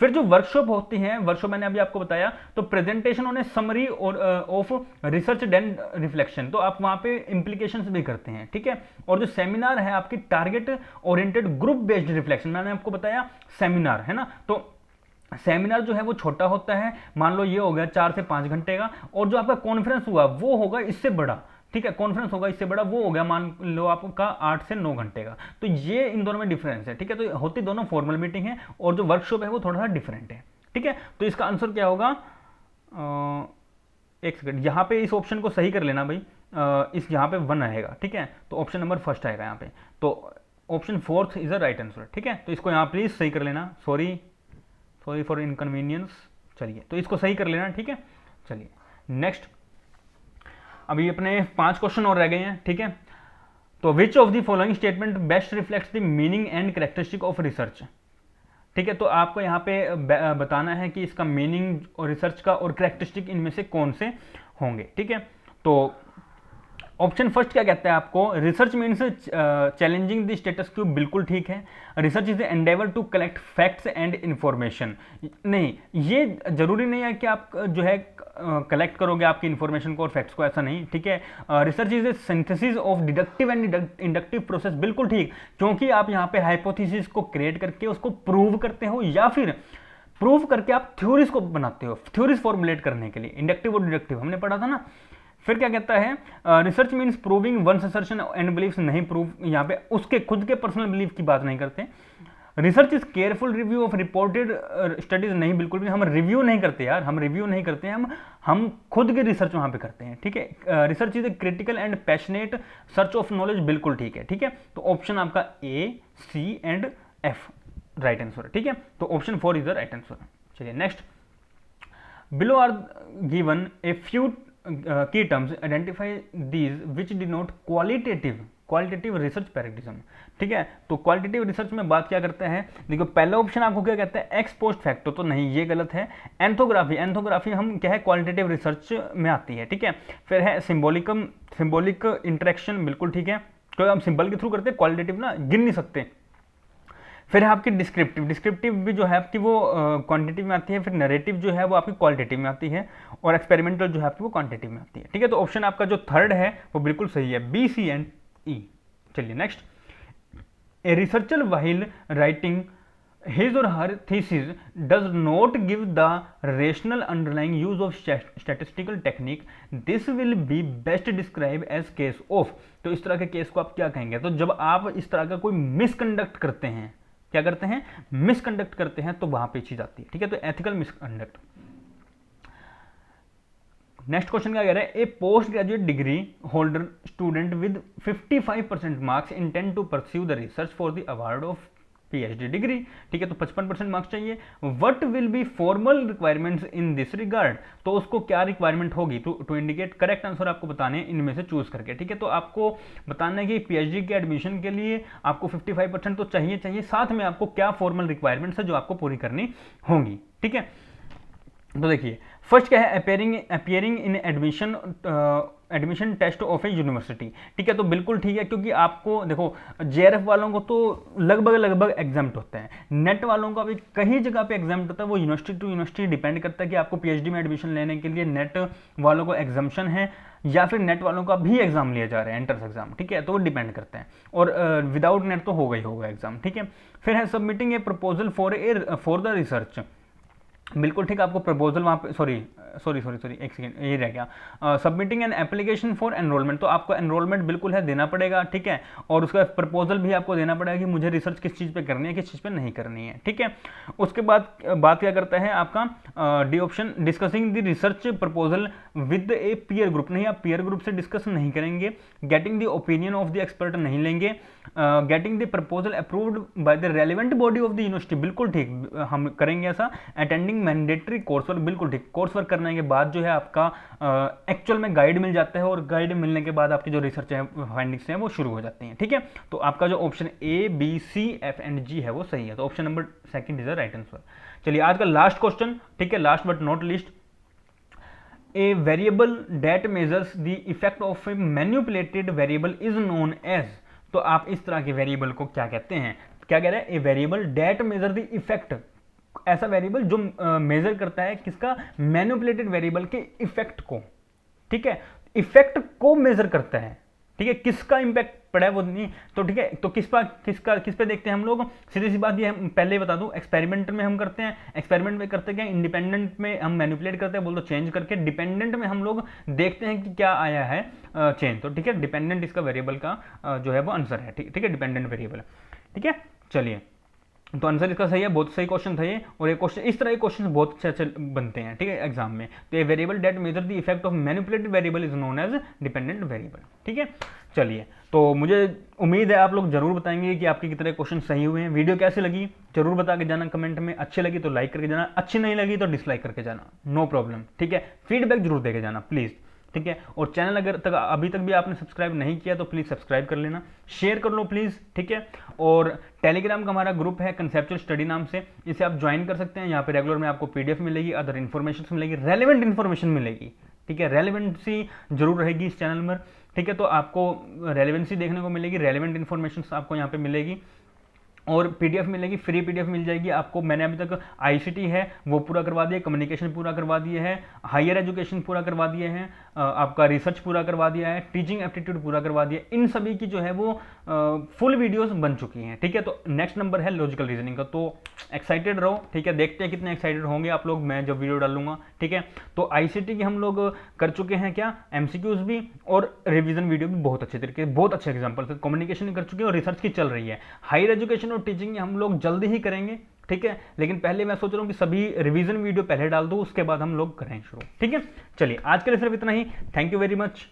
फिर जो वर्कशॉप होती हैं, वर्कशॉप मैंने अभी आपको बताया, तो प्रेजेंटेशन ऑन ए समरी और ऑफ रिसर्च एंड रिफ्लेक्शन, तो आप वहां पे इंप्लीकेशंस भी करते हैं, ठीक है। और जो सेमिनार है आपकी target oriented group based reflection, मैंने आपको बताया सेमिनार है ना, तो सेमिनार जो है वो छोटा होता है, मान लो ये हो गया 4 से 5 घंटे का, और जो आपका कॉन्फ्रेंस हुआ वो होगा इससे बड़ा, ठीक है। कॉन्फ्रेंस होगा इससे बड़ा, वो हो गया मान लो आपका 8 से 9 घंटे का। तो ये इन दोनों में डिफरेंस है, ठीक है। तो होती दोनों फॉर्मल मीटिंग है और जो वर्कशॉप है वो थोड़ा सा डिफरेंट है, ठीक है। तो इसका आंसर क्या होगा, एक सेकंड, यहाँ पे इस ऑप्शन को सही कर लेना भाई, इस यहाँ पे 1 आएगा, ठीक है। तो ऑप्शन नंबर फर्स्ट आएगा यहाँ पे, तो option 4 is the right answer, ठीक है। तो इसको यहाँ प्लीज सही कर लेना, सॉरी फॉर इनकन्वीनियंस। चलिए तो इसको सही कर लेना, ठीक है। चलिए नेक्स्ट, अभी अपने 5 क्वेश्चन और रह गए हैं, ठीक है। तो विच of the following statement best reflects the meaning and characteristic of research, ठीक है। तो आपको यहाँ पे बताना है कि इसका मीनिंग और रिसर्च का और कैरेक्टरिस्टिक इनमें से कौन से होंगे, ठीक है। तो ऑप्शन फर्स्ट क्या कहता है आपको, research means challenging the status quo, बिल्कुल ठीक है। Research is the endeavour to collect facts and information, नहीं, ये जरूरी नहीं है कि आप जो है कलेक्ट करोगे आपकी इंफॉर्मेशन को और फैक्ट्स को, ऐसा नहीं, ठीक है। Research is A synthesis of deductive and inductive process, बिल्कुल ठीक, क्योंकि आप यहाँ पे हाइपोथेसिस को क्रिएट करके उसको प्रूव करते हो या फिर प्रूव करके आप थ्योरीज को बनाते हो, थ्योरीज फॉर्मुलेट करने के लिए, इंडक्टिव और डिडक्टिव हमने पढ़ा था ना। फिर क्या कहता है, research means proving one's assertion and beliefs, नहीं, प्रूव यहाँ पे उसके खुद के पर्सनल बिलीफ की बात नहीं करते। Research is careful review of reported studies, नहीं, बिल्कुल भी हम रिव्यू नहीं करते यार, हम रिव्यू नहीं करते हैं, हम खुद के रिसर्च वहां पे करते हैं, ठीक है। Research is a critical and passionate search of knowledge, बिल्कुल ठीक है, ठीक है। तो ऑप्शन आपका A, C and F right answer, ठीक है। तो option 4 is the right answer. चलिए next, below are given a few key terms, identify these which denote qualitative research paradigm, ठीक है। तो क्वालिटेटिव रिसर्च में बात क्या करते हैं, देखो पहला ऑप्शन आपको क्या कहता है, एक्स पोस्ट फैक्टो, तो नहीं, ये गलत है। एंथोग्राफी हम क्या है, क्वालिटेटिव रिसर्च में आती है, ठीक है। फिर है सिंबॉलिक इंटरेक्शन, बिल्कुल ठीक है, क्योंकि हम सिंबल के थ्रू करते हैं, क्वालिटेटिव ना गिन नहीं सकते। फिर है आपकी डिस्क्रिप्टिव, डिस्क्रिप्टिव भी जो है आपकी वो क्वांटिटी में आती है, फिर नरेटिव जो है वो आपकी क्वालिटेटिव में आती है, और एक्सपेरिमेंटल जो है आपकी वो क्वांटिटी में आती है। ठीक है, तो ऑप्शन आपका जो थर्ड है वो बिल्कुल सही है, बी, सी एंड ई। चलिए next, a researcher while writing his or her thesis does not give the rational underlying use of statistical technique, this will be best described as case of। तो इस तरह के केस को आप क्या कहेंगे? तो जब आप इस तरह का कोई मिसकंडक्ट करते हैं, क्या करते हैं? मिसकंडक्ट करते हैं, तो वहां पे चीज आती है। ठीक है, तो एथिकल मिसकंडक्ट। नेक्स्ट क्वेश्चन क्या कह रहा है? A post graduate degree holder student with 55% marks intend to pursue the research for the award of PhD degree. ठीक है, तो 55% मार्क्स चाहिए। What will be formal requirements in this regard? तो उसको क्या रिक्वायरमेंट होगी? टू इंडिकेट करेक्ट आंसर आपको बताने हैं इनमें से चूज करके। ठीक है, तो आपको बताना है कि PhD के एडमिशन के लिए आपको 55% तो चाहिए, साथ में आपको क्या फॉर्मल रिक्वायरमेंट्स है जो आपको पूरी करनी होंगी। ठीक है, तो देखिए फर्स्ट क्या है? Appearing in admission test of a university. ठीक है, तो बिल्कुल ठीक है, क्योंकि आपको देखो JRF वालों को तो लगभग एग्जाम्प्ट होता है, नेट वालों का भी कहीं जगह पे एग्जाम्प्ट होता है, वो यूनिवर्सिटी टू यूनिवर्सिटी डिपेंड करता है कि आपको PhD में एडमिशन लेने के लिए नेट वालों को एग्जाम्पशन है या फिर नेट वालों का भी एग्जाम लिया जा रहा है, एंट्रेंस एग्जाम। ठीक है, तो वो डिपेंड करते हैं, और विदाउट नेट तो होगा ही होगा एग्जाम। ठीक है, फिर है submitting A proposal for the research. बिल्कुल ठीक, आपको प्रपोजल वहाँ पे सॉरी एक सेकेंड, ये रह गया। Submitting an application for enrolment, तो आपको एनरोलमेंट बिल्कुल है देना पड़ेगा। ठीक है, और उसका प्रपोजल भी आपको देना पड़ेगा कि मुझे रिसर्च किस चीज़ पे करनी है, किस चीज़ पे नहीं करनी है। ठीक है, उसके बाद बात क्या करता है आपका D option, discussing the research proposal with A peer group. नहीं, आप पीयर ग्रुप से डिस्कस नहीं करेंगे। Getting the opinion of the expert नहीं लेंगे। Getting the proposal approved by the relevant body of the university, बिल्कुल ठीक, हम करेंगे ऐसा। अटेंडिंग मैंडेटरी कोर्स वर्क, बिल्कुल ठीक, कोर्स वर्क करने के बाद जो है आपका एक्चुअल में गाइड मिल जाता है, और गाइड मिलने के बाद आपकी जो रिसर्च है फाइंडिंग्स हैं वो शुरू हो जाती हैं। ठीक है, तो आपका जो option A, B, C, F and G है वो सही है, तो option number second is the right answer. चलिए आज का लास्ट क्वेश्चन, ठीक है, last but not least, a variable that measures the effect of a manipulated variable is known as. तो आप इस तरह के वेरिएबल को क्या कहते हैं? क्या कह रहे हैं? ए variable that measure the effect, ऐसा वेरिएबल जो मेजर करता है किसका? मैनिपुलेटेड वेरिएबल के इफेक्ट को। ठीक है, इफेक्ट को मेजर करता है। ठीक है, किसका इंपैक्ट पड़ा है वो नहीं, तो ठीक है, तो किस पे देखते हैं हम लोग? सीधी सी बात ये पहले ही बता दूं, एक्सपेरिमेंट में हम करते हैं, एक्सपेरिमेंट में करते क्या, इंडिपेंडेंट में हम मैनिपुलेट करते हैं, बोल दो चेंज करके, डिपेंडेंट में हम लोग देखते हैं कि क्या आया है चेंज। तो ठीक है, डिपेंडेंट इसका वेरिएबल का जो है वो आंसर है। ठीक है, डिपेंडेंट वेरिएबल। ठीक है, चलिए, तो आंसर इसका सही है, बहुत सही क्वेश्चन था ये, और ये क्वेश्चन इस तरह के क्वेश्चन बहुत अच्छे बनते हैं। ठीक है, एग्जाम में। तो ये variable that measure the effect of manipulated variable is known age dependent variable. ठीक है, चलिए, तो मुझे उम्मीद है आप लोग जरूर बताएंगे कि आपके कितने क्वेश्चन सही हुए हैं। वीडियो कैसी लगी जरूर बता के जाना कमेंट में, अच्छी लगी तो लाइक करके जाना, अच्छी नहीं लगी तो डिसलाइक करके जाना, नो प्रॉब्लम। ठीक है, फीडबैक जरूर देके जाना प्लीज़। ठीक है, और चैनल अगर तक अभी तक भी आपने सब्सक्राइब नहीं किया तो प्लीज़ सब्सक्राइब कर लेना, शेयर कर लो प्लीज़। ठीक है, और टेलीग्राम का हमारा ग्रुप है कंसेप्चुअल स्टडी नाम से, इसे आप ज्वाइन कर सकते हैं। यहाँ पे रेगुलर में आपको PDF मिलेगी, अदर इन्फॉर्मेशन मिलेगी, रेलिवेंट इन्फॉर्मेशन मिलेगी। ठीक है, रेलिवेंसी जरूर रहेगी इस चैनल में। ठीक है, तो आपको रेलिवेंसी देखने को मिलेगी, रेलिवेंट इन्फॉर्मेशन आपको यहाँ पे मिलेगी, और PDF मिलेगी, फ्री PDF मिल जाएगी आपको। मैंने अभी तक ICT है वो पूरा करवा दिया, कम्युनिकेशन पूरा करवा दिए है, हायर एजुकेशन पूरा करवा दिए हैं, आपका रिसर्च पूरा करवा दिया है, टीचिंग एप्टीट्यूड पूरा करवा दिया, इन सभी की जो है वो फुल वीडियोस बन चुकी हैं। ठीक है, तो नेक्स्ट नंबर है लॉजिकल रीजनिंग का, तो एक्साइटेड रहो। ठीक है, देखते हैं कितने एक्साइटेड होंगे आप लोग, मैं जब वीडियो डालूंगा। ठीक है, तो ICT की हम लोग कर चुके हैं क्या, MCQs भी और रिविजन वीडियो भी बहुत अच्छे तरीके, बहुत अच्छे एग्जाम्पल से, कम्युनिकेशन कर चुके हैं और रिसर्च की चल रही है। हायर एजुकेशन और टीचिंग हम लोग जल्दी ही करेंगे। ठीक है, लेकिन पहले मैं सोच रहा हूं कि सभी रिवीजन वीडियो पहले डाल दूं, उसके बाद हम लोग करें शुरू। ठीक है, चलिए आज के लिए सिर्फ इतना ही। Thank you very much.